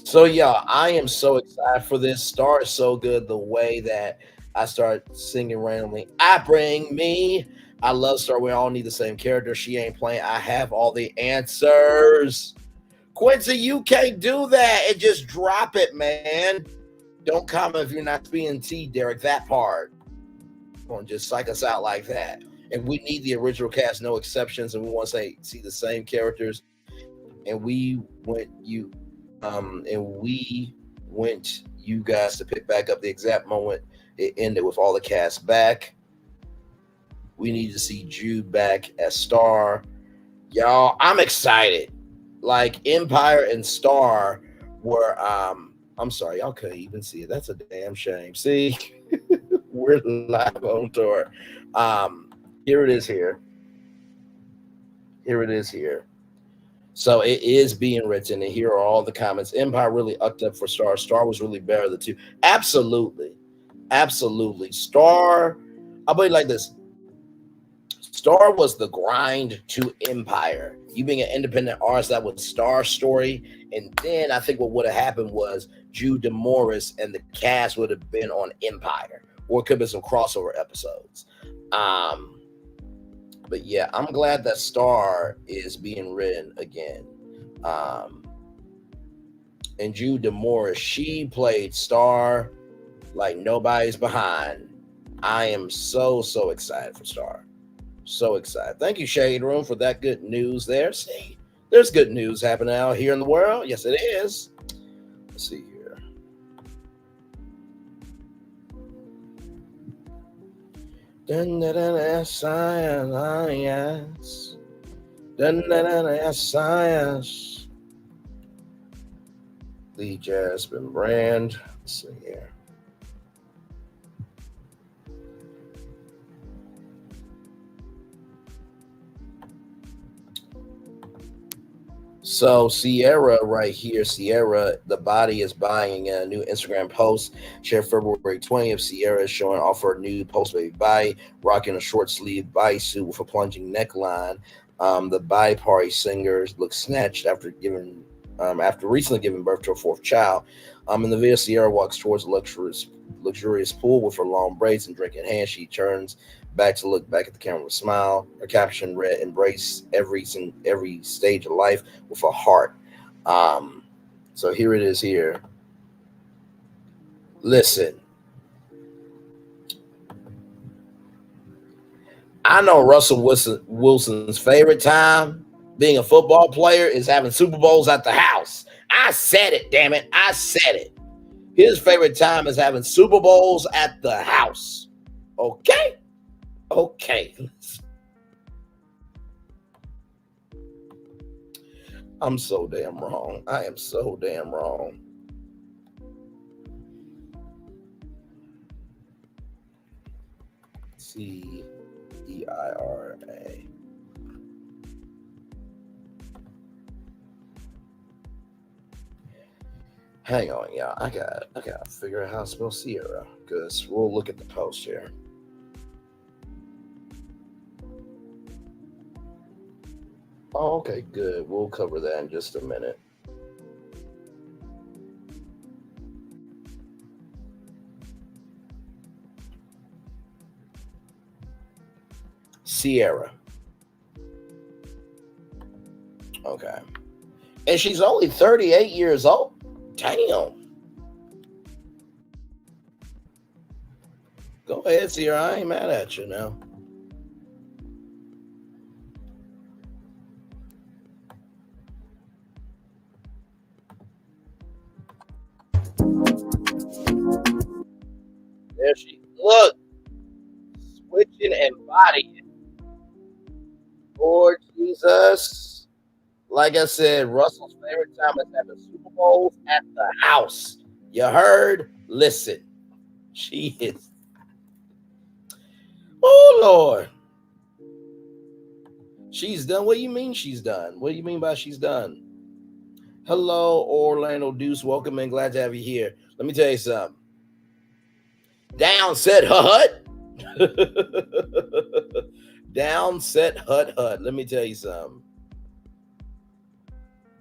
So yeah, I am so excited for this. Star is so good. The way that I start singing randomly, I bring me. I love Star. We all need the same character. She ain't playing. I have all the answers. Quincy, you can't do that and just drop it, man. Don't comment if you're not speaking T, Derek. That part. Come on, just psych us out like that. And we need the original cast, no exceptions. And we want to see the same characters. And we want you guys to pick back up the exact moment it ended with all the cast back. We need to see Jude back as Star. Y'all, I'm excited. Like Empire and Star were I'm sorry, y'all couldn't even see it. That's a damn shame. See, we're live on tour. Here it is here. So it is being written, and here are all the comments. Empire really upped up for Star. Star was really better of the two. Absolutely. Star, I'll put it like this. Star was the grind to Empire. You being an independent artist, that was Star's story. And then I think what would have happened was Jude DeMorris and the cast would have been on Empire. Or it could have been some crossover episodes. But yeah, I'm glad that Star is being written again. And Jude DeMorris, she played Star like nobody's behind. I am so excited for Star. So excited. Thank you, Shade Room, for that good news there. See, there's good news happening out here in the world. Yes, it is. Let's see here. Science. Science. Lee Jasmine Brand. Let's see here. So Sierra right here, Sierra, the body is buying a new Instagram post shared February 20th. Sierra is showing off her new post baby body, rocking a short sleeve bodysuit with a plunging neckline. The body party singers look snatched after recently giving birth to her fourth child. In the video, Sierra walks towards a luxurious pool with her long braids and drink in hand. She turns back to look back at the camera with a smile. Her caption read, "Embrace every stage of life with a heart." So here it is here. Listen, I know Russell Wilson's favorite time being a football player is having Super Bowls at the house. I said it, damn it. I said it. His favorite time is having Super Bowls at the house. Okay? Okay. I'm so damn wrong. I am so damn wrong. Ceira. Hang on, y'all. I gotta figure out how to spell Sierra because we'll look at the post here. Oh, okay, good. We'll cover that in just a minute. Sierra. Okay. And she's only 38 years old. Damn. Go ahead, Sierra. I ain't mad at you now. There she look. Switching and bodying. Lord Jesus. Like I said, Russell's favorite time is having Super Bowls at the house. You heard? Listen. She is. Oh, Lord. She's done. What do you mean she's done? What do you mean by she's done? Hello, Orlando Deuce. Welcome in. Glad to have you here. Let me tell you something. Down, set, hut. Down, set, hut. Let me tell you something.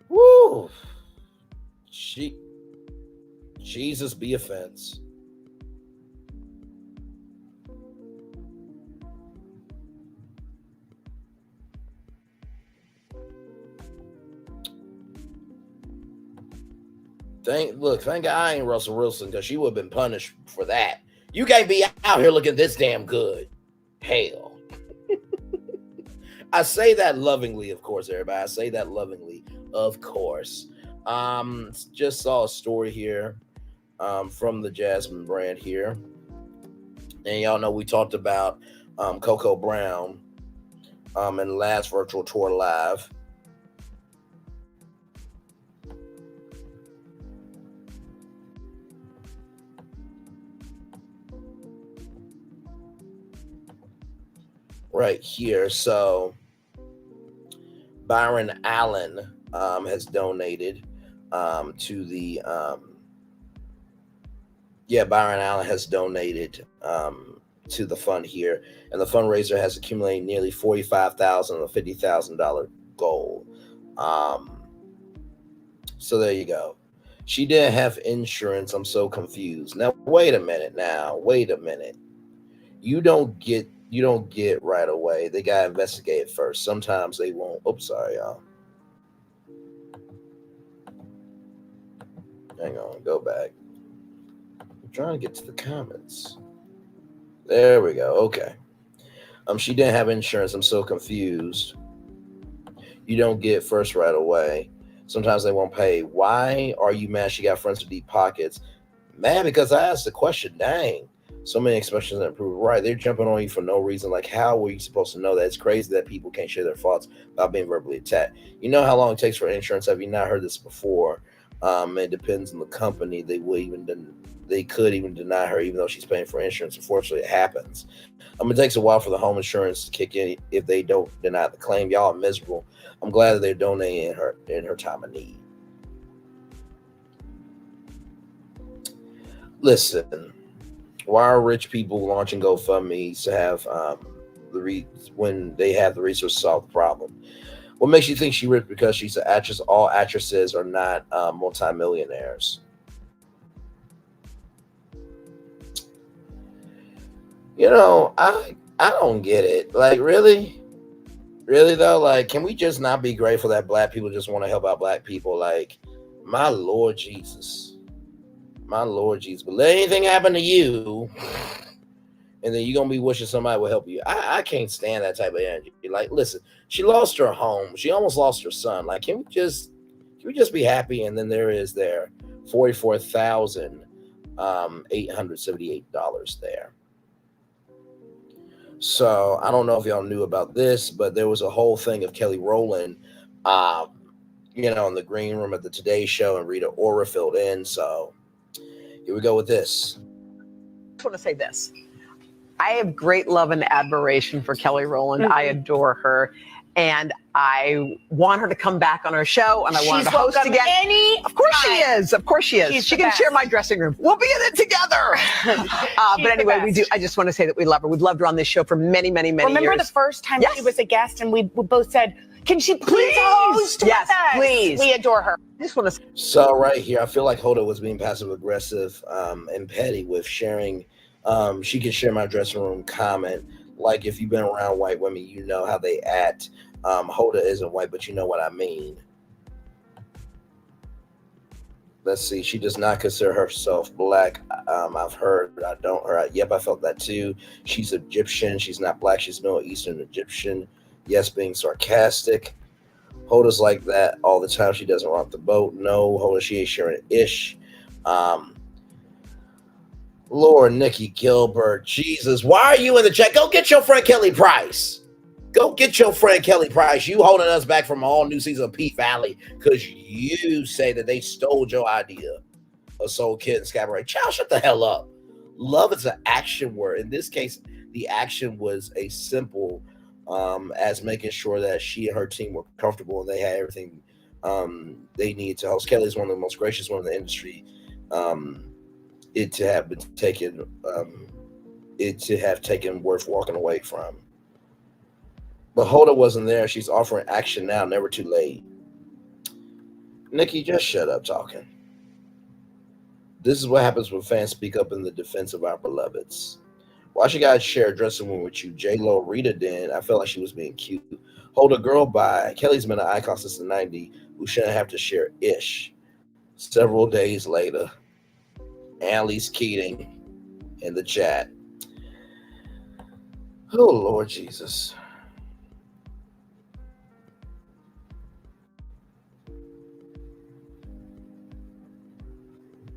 Woo. Jesus be offense. Thank God I ain't Russell Wilson because she would have been punished for that. You can't be out here looking this damn good. Hell. I say that lovingly, of course, everybody. I say that lovingly, of course. Just saw a story here from the Jasmine brand here. And y'all know we talked about Coco Brown in the last virtual tour live. Right here. So Byron Allen has donated to the Byron Allen has donated to the fund here, and the fundraiser has accumulated nearly $45,000 of a $50,000 goal. So there you go. She didn't have insurance. I'm so confused. Now wait a minute. You don't get right away. They gotta investigate it first. Sometimes they won't. Oops, sorry, y'all. Hang on, go back. I'm trying to get to the comments. There we go. Okay. She didn't have insurance. I'm so confused. You don't get first right away. Sometimes they won't pay. Why are you mad she got friends with deep pockets? Man, because I asked the question. Dang. So many expressions that prove it right. They're jumping on you for no reason. Like, how were you supposed to know that? It's crazy that people can't share their thoughts without being verbally attacked. You know how long it takes for insurance? Have you not heard this before? It depends on the company. They could even deny her, even though she's paying for insurance. Unfortunately, it happens. It takes a while for the home insurance to kick in if they don't deny the claim. Y'all are miserable. I'm glad that they're donating in her time of need. Listen, why are rich people launching GoFundMe's to have when they have the resources to solve the problem? What makes you think she rich because she's an actress? All actresses are not multimillionaires. I don't get it. Like, really though. Like, can we just not be grateful that black people just want to help out black people? Like, my Lord Jesus. But let anything happen to you, and then you're gonna be wishing somebody will help you. I can't stand that type of energy. Like, listen, she lost her home. She almost lost her son. Like, can we just be happy? And then there is $44,878 there. So I don't know if y'all knew about this, but there was a whole thing of Kelly Rowland, in the green room at the Today Show, and Rita Ora filled in. So here we go with this. I just want to say this. I have great love and admiration for Kelly Rowland. I adore her. And I want her to come back on our show, and I want her to host again. Of course she is. She can share my dressing room. We'll be in it together. But anyway, we do. I just want to say that we love her. We've loved her on this show for many, many, many years. Remember the first time she was a guest, and we both said, "Can she please host with us?" Please. We adore her. I just want to. So right here, I feel like Hoda was being passive aggressive and petty with sharing. She can share my dressing room comment. Like, if you've been around white women, you know how they act. Hoda isn't white, but you know what I mean. Let's see. She does not consider herself black. I've heard. I don't. Yep, I felt that too. She's Egyptian. She's not black. She's Middle Eastern Egyptian. Yes, being sarcastic. Hoda's like that all the time. She doesn't rock the boat. No, Hoda, she ain't sharing ish. Lord, Nikki Gilbert. Jesus, why are you in the chat? Go get your friend Kelly Price. You holding us back from all new season of Pete Valley because you say that they stole your idea of Soul Kid and Cabaret. Child, shut the hell up. Love is an action word. In this case, the action was a simple as making sure that she and her team were comfortable and they had everything they needed to host. Kelly is one of the most gracious women in the industry. It to have taken worth walking away from. But Hoda wasn't there. She's offering action now, never too late. Nikki, just shut up talking. This is what happens when fans speak up in the defense of our beloveds. Why she gotta share a dressing room with you? J-Lo, Rita did. I felt like she was being cute. Hold a girl by. Kelly's been an icon since the 90s. We shouldn't have to share ish. Several days later, Annalise Keating in the chat. Oh, Lord Jesus.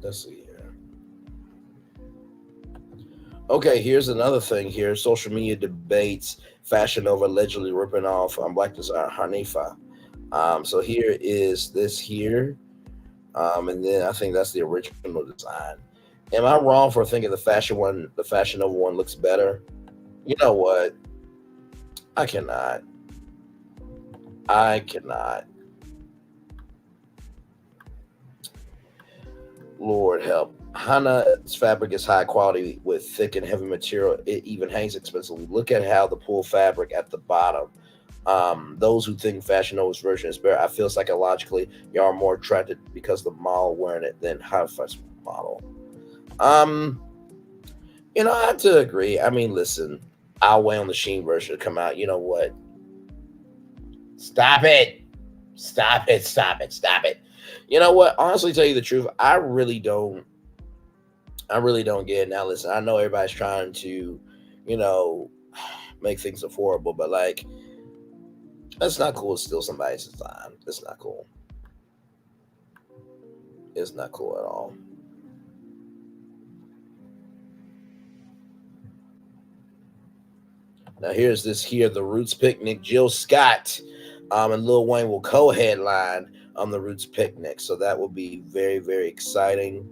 Let's see here. Okay, here's another thing here. Social media debates. Fashion Nova allegedly ripping off black designer Hanifa. So here is this here. And then I think that's the original design. Am I wrong for thinking the Fashion Nova one looks better? You know what? I cannot. Lord help. Hana's fabric is high quality with thick and heavy material. It even hangs expensively. Look at how the pull fabric at the bottom. Those who think Fashion Nova's version is better, I feel psychologically y'all are more attracted because the model wearing it than Hana's model. I have to agree. I mean, listen, I'll wait on the Shein version to come out. You know what? Stop it. You know what? Honestly, tell you the truth, I really don't get it. Now, listen, I know everybody's trying to, make things affordable. But like, that's not cool to steal somebody's design. It's not cool. It's not cool at all. Now here's the Roots Picnic. Jill Scott and Lil Wayne will co-headline on the Roots Picnic. So that will be very, very exciting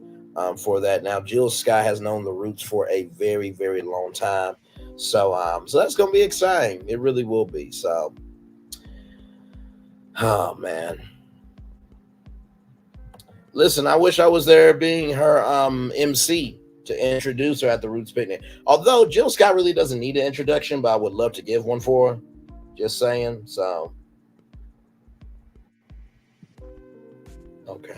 for that. Now Jill Scott has known the Roots for a very, very long time. So that's gonna be exciting. It really will be. So oh man. Listen, I wish I was there being her MC to introduce her at the Roots Picnic. Although Jill Scott really doesn't need an introduction, but I would love to give one for her. Just saying. So, okay.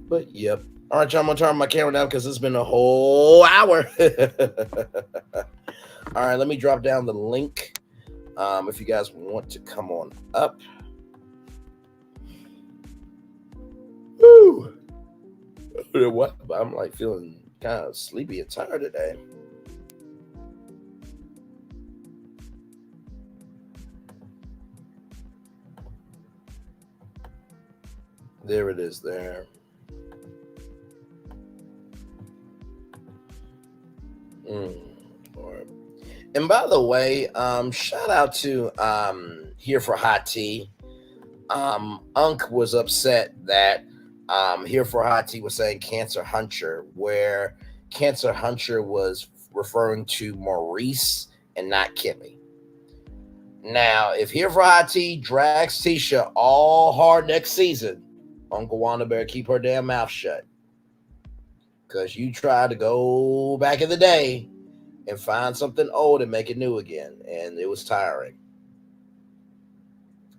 But, yep. All right, y'all, I'm going to turn my camera down because it's been a whole hour. All right, let me drop down the link if you guys want to come on up. Woo! What? I'm like feeling kind of sleepy and tired today. There it is there. Lord. And by the way, shout out to Here for Hot Tea. Unc was upset that Here for Hot Tea was saying Cancer Hunter, where Cancer Hunter was referring to Maurice and not Kimmy. Now, if Here for Hot Tea drags Tisha all hard next season, Uncle Wanda better keep her damn mouth shut. Because you tried to go back in the day and find something old and make it new again. And it was tiring.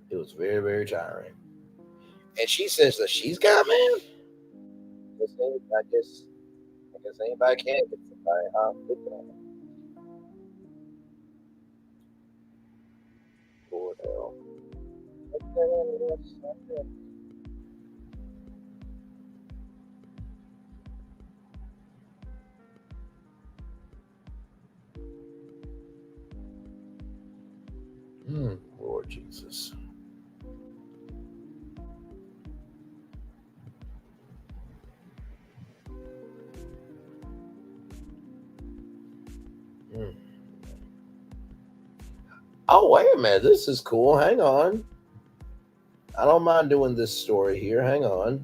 It was very, very tiring. And she says that she's got man. I guess anybody can get somebody. Lord hell. Lord Jesus. Oh, wait a minute. This is cool. Hang on. I don't mind doing this story here. Hang on.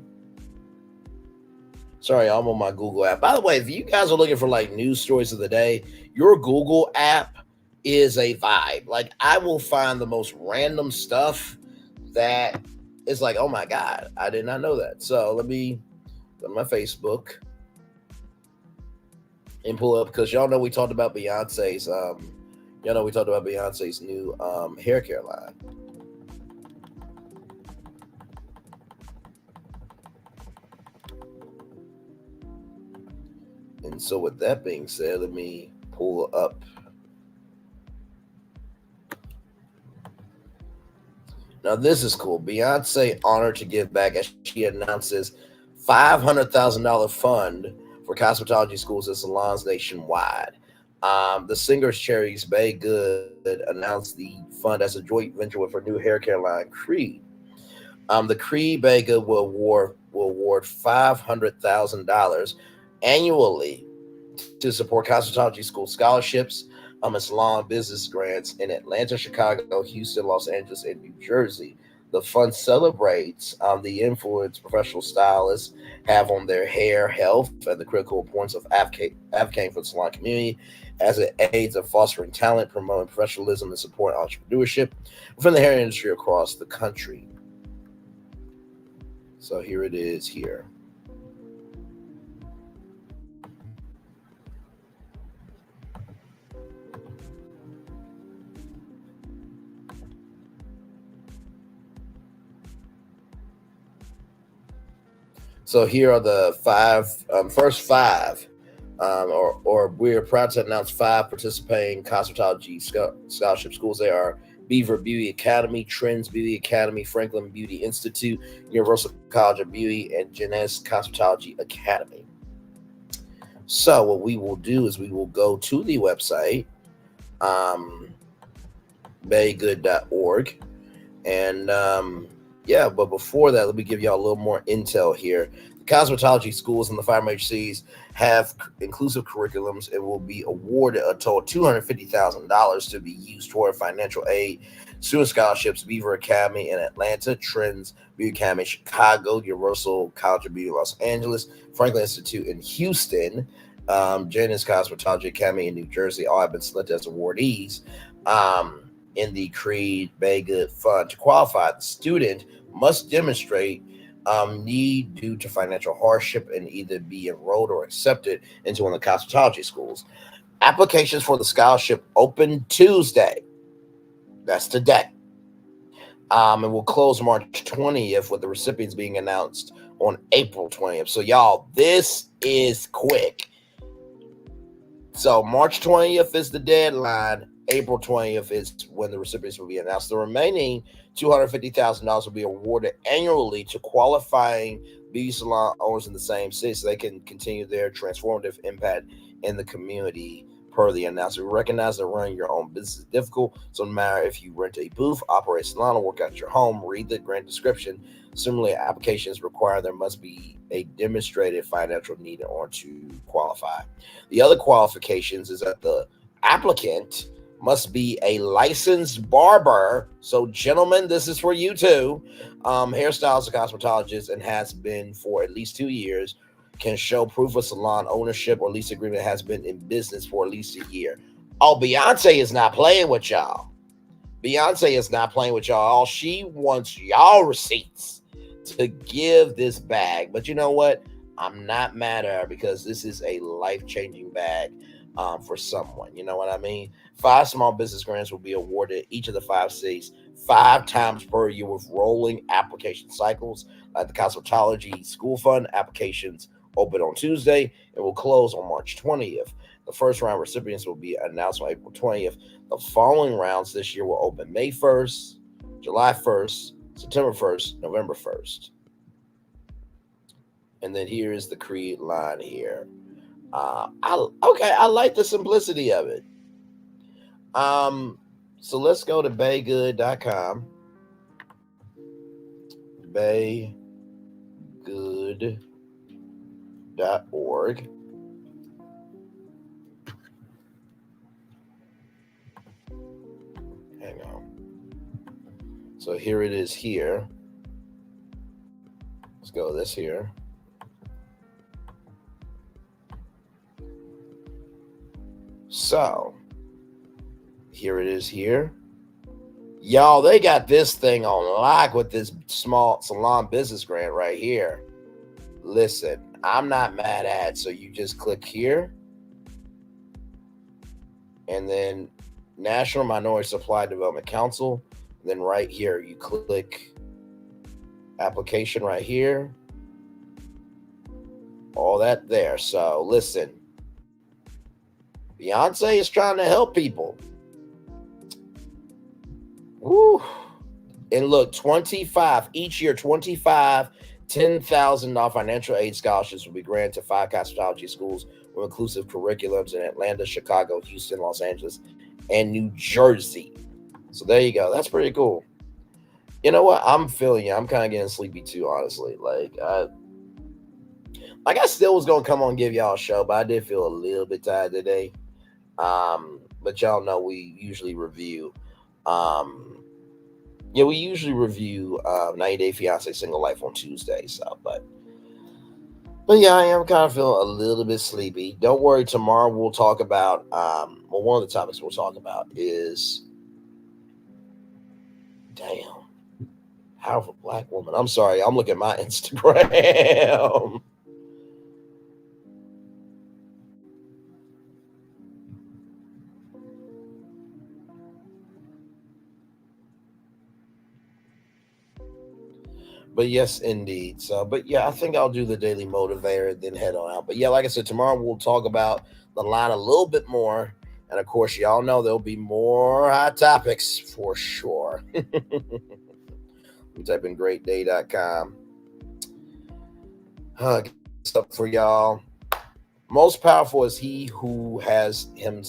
Sorry, I'm on my Google app. By the way, if you guys are looking for like news stories of the day, your Google app is a vibe. Like, I will find the most random stuff that is like, oh my God, I did not know that. So let me go to my Facebook and pull up, because y'all know we talked about Beyonce's new hair care line. And so with that being said, let me pull up. Now this is cool. Beyonce honored to give back as she announces $500,000 fund for cosmetology schools and salons nationwide. The singer's Cherry's Bay Good announced the fund as a joint venture with her new hair care line, Creed. The Creed Bay Good will award $500,000 annually to support cosmetology school scholarships and salon business grants in Atlanta, Chicago, Houston, Los Angeles, and New Jersey. The fund celebrates the influence professional stylists have on their hair health and the critical importance of advocating for the salon community as it aids in fostering talent, promoting professionalism, and supporting entrepreneurship within the hair industry across the country. So here it is here. So here are the first five, or we're proud to announce 5 participating cosmetology scholarship schools. They are Beaver Beauty Academy, Trends Beauty Academy, Franklin Beauty Institute, Universal College of Beauty, and Genes Cosmetology Academy. So what we will do is we will go to the website, baygood.org. And yeah, but before that, let me give y'all a little more intel here. The cosmetology schools and the 5 major cities have inclusive curriculums and will be awarded a total of $250,000 to be used toward financial aid, student scholarships. Beaver Academy in Atlanta, Trends Beauty Academy in Chicago, Universal College of Beauty Los Angeles, Franklin Institute in Houston, Janus Cosmetology Academy in New Jersey, all have been selected as awardees in the Creed Baygood Fund. To qualify, the student must demonstrate need due to financial hardship and either be enrolled or accepted into one of the cosmetology schools. Applications for the scholarship open Tuesday. That's today. And will close March 20th, with the recipients being announced on April 20th. So, y'all, this is quick. So, March 20th is the deadline. April 20th is when the recipients will be announced. The remaining $250,000 will be awarded annually to qualifying beauty salon owners in the same city so they can continue their transformative impact in the community. Per the announcement, we recognize that running your own business is difficult, so no matter if you rent a booth, operate a salon, or work out your home, read the grant description. Similarly, applications require there must be a demonstrated financial need in order to qualify. The other qualifications is that the applicant must be a licensed barber. So, gentlemen, this is for you too. Hairstylist, cosmetologist, and has been for at least 2 years. Can show proof of salon ownership or lease agreement, has been in business for at least a year. Oh, Beyonce is not playing with y'all. Beyonce is not playing with y'all. She wants y'all receipts to give this bag. But you know what? I'm not mad at her because this is a life-changing bag for someone. You know what I mean? 5 small business grants will be awarded each of the 5 cities 5 times per year with rolling application cycles. Like the Cosmetology School Fund, applications open on Tuesday and will close on March 20th. The first round recipients will be announced on April 20th. The following rounds this year will open May 1st, July 1st, September 1st, November 1st. And then here is the Creed line here. I like the simplicity of it. So let's go to baygood.com. Baygood.org. Hang on. So here it is here. Let's go to this here. So here it is here. Y'all, they got this thing on lock with this small salon business grant right here. Listen, I'm not mad at it. So you just click here. And then National Minority Supply Development Council. And then right here, you click application right here. All that there. So listen, Fiance is trying to help people. Woo. And look, 25 each year, 25 $10,000 financial aid scholarships will be granted to 5 cosmetology schools with inclusive curriculums in Atlanta, Chicago, Houston, Los Angeles, and New Jersey. So there you go. That's pretty cool. You know what? I'm feeling you. I'm kind of getting sleepy too, honestly. Like I still was gonna come on and give y'all a show, but I did feel a little bit tired today. But y'all know we usually review. We usually review 90 Day Fiance Single Life on Tuesday. So, but yeah, I am kind of feeling a little bit sleepy. Don't worry, tomorrow we'll talk about one of the topics we'll talk about is powerful black woman. I'm sorry, I'm looking at my Instagram. But yes, indeed. So, but yeah, I think I'll do the Daily Motivator and then head on out. But yeah, like I said, tomorrow we'll talk about the line a little bit more. And of course, y'all know there'll be more hot topics for sure. Type in greatday.com. Stuff for y'all. Most powerful is he who has him.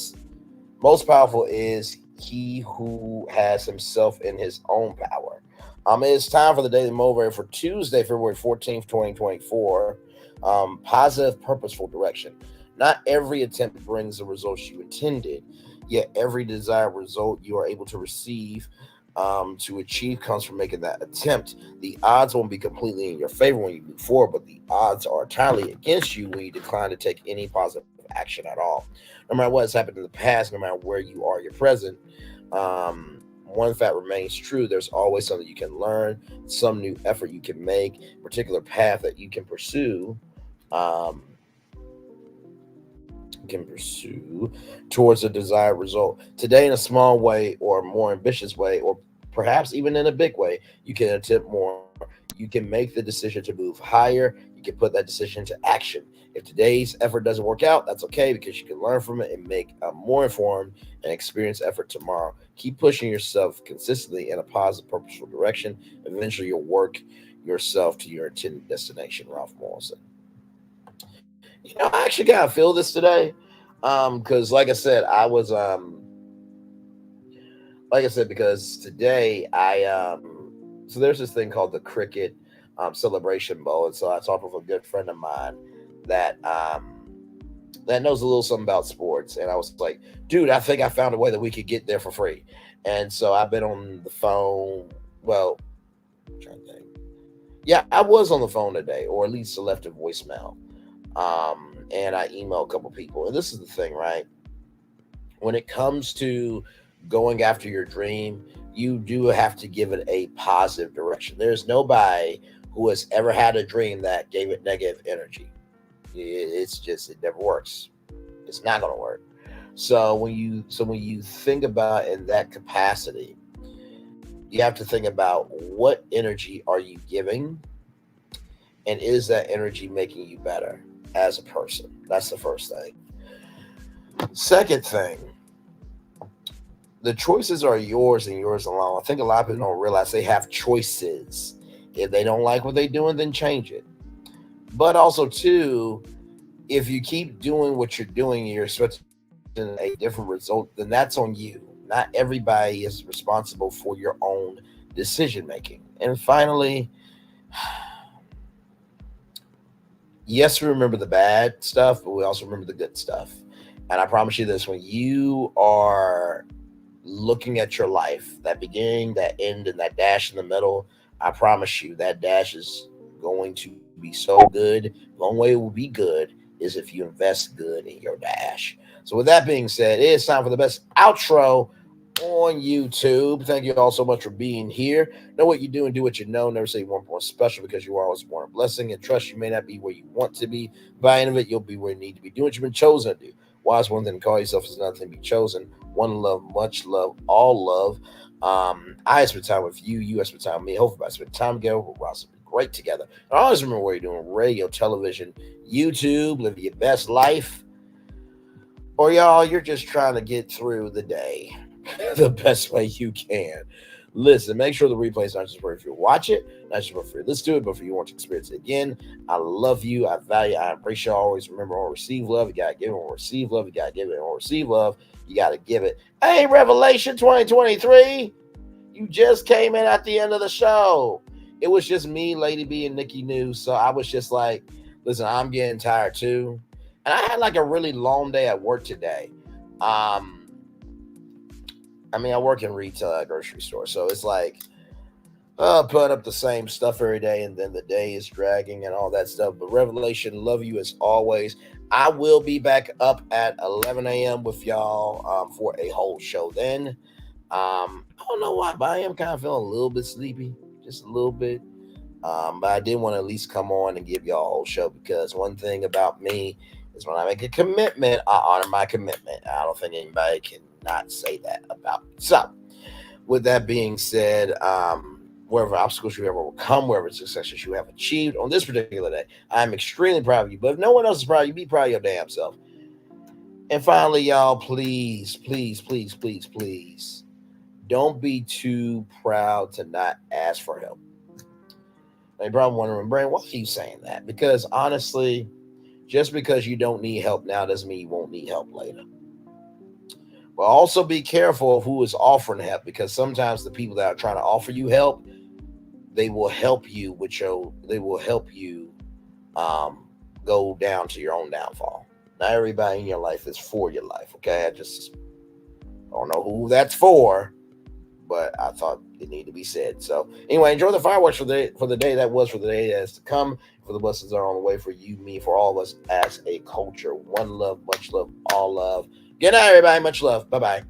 Most powerful is he who has himself in his own power. It's time for the Daily Motivator for Tuesday, February 14th, 2024. Positive, purposeful direction. Not every attempt brings the results you intended, yet every desired result you are able to receive to achieve comes from making that attempt. The odds won't be completely in your favor when you move forward, but the odds are entirely against you when you decline to take any positive action at all. No matter what has happened in the past, no matter where you are, your present, one fact remains true. There's always something you can learn, some new effort you can make, particular path that you can pursue. Towards a desired result. Today, in a small way or a more ambitious way, or perhaps even in a big way, you can attempt more. You can make the decision to move higher. You can put that decision into action. If today's effort doesn't work out, that's okay, because you can learn from it and make a more informed and experienced effort tomorrow. Keep pushing yourself consistently in a positive, purposeful direction. Eventually, you'll work yourself to your intended destination. Ralph Morrison. I actually kind of feel this today, because like I said, because today so there's this thing called the Cricket Celebration Bowl, and so I talked with a good friend of mine that knows a little something about sports, and I was like, dude, I think I found a way that we could get there for free. And so I've been on the phone. Well, I'm trying to think. Yeah, I was on the phone today, or at least I left a voicemail. And I emailed a couple people. And this is the thing, right? When it comes to going after your dream, you do have to give it a positive direction. There's nobody who has ever had a dream that gave it negative energy. It never works. It's not going to work. So when you think about in that capacity, you have to think about what energy are you giving, and is that energy making you better as a person? That's the first thing. Second thing, the choices are yours and yours alone. I think a lot of people don't realize they have choices. If they don't like what they're doing, then change it. But also, too, if you keep doing what you're doing and you're expecting a different result, then that's on you. Not everybody is responsible for your own decision making. And finally, yes, we remember the bad stuff, but we also remember the good stuff. And I promise you this, when you are looking at your life, that beginning, that end, and that dash in the middle, I promise you that dash is going to be so good. The only way it will be good is if you invest good in your dash. So with that being said, it is time for the best outro on YouTube. Thank you all so much for being here. Know what you do and do what you know. Never say you weren't born special, because you are always born a blessing. And trust, you may not be where you want to be. By the end of it, you'll be where you need to be. Do what you've been chosen to do. Wise one thing, call yourself is another thing, be chosen. One love, much love, all love. I spend time with you. You spend time with me. Hopefully, I spend time together. We'll also be great together. And always remember what you're doing: radio, television, YouTube. Live your best life. Or y'all, you're just trying to get through the day the best way you can. Listen, make sure the replay is not just for if you watch it, not just for you listen to it, but for you want to experience it again. I love you. I value, I appreciate you. Always remember, or receive love, you gotta give it, or receive love, you gotta give it, or receive love, you gotta give it. Hey, Revelation 2023, you just came in at the end of the show. It was just me, Lady B, and Nikki News. So I was just like, listen, I'm getting tired too. And I had like a really long day at work today. I work in retail at a grocery store, so it's like put up the same stuff every day, and then the day is dragging and all that stuff. But Revelation, love you as always. I will be back up at 11 a.m. with y'all for a whole show then. I don't know why, but I am kind of feeling a little bit sleepy, just a little bit. But I did want to at least come on and give y'all a whole show, because one thing about me is when I make a commitment, I honor my commitment. I don't think anybody can not say that about me. So, with that being said, wherever obstacles you have overcome, wherever successes you have achieved on this particular day, I'm extremely proud of you. But if no one else is proud of you, be proud of your damn self. And finally, y'all, please, please, please, please, please, don't be too proud to not ask for help. Now, you're probably wondering, Brain, why are you saying that? Because honestly, Just because you don't need help now doesn't mean you won't need help later. But also be careful of who is offering help, because sometimes the people that are trying to offer you help, they will help you go down to your own downfall. Not everybody in your life is for your life, okay? I don't know who that's for, but I thought it needed to be said. So anyway, enjoy the fireworks for the day that was, for the day that is to come, for the blessings that are on the way for you, me, for all of us as a culture. One love, much love, all love. Good night, everybody. Much love. Bye-bye.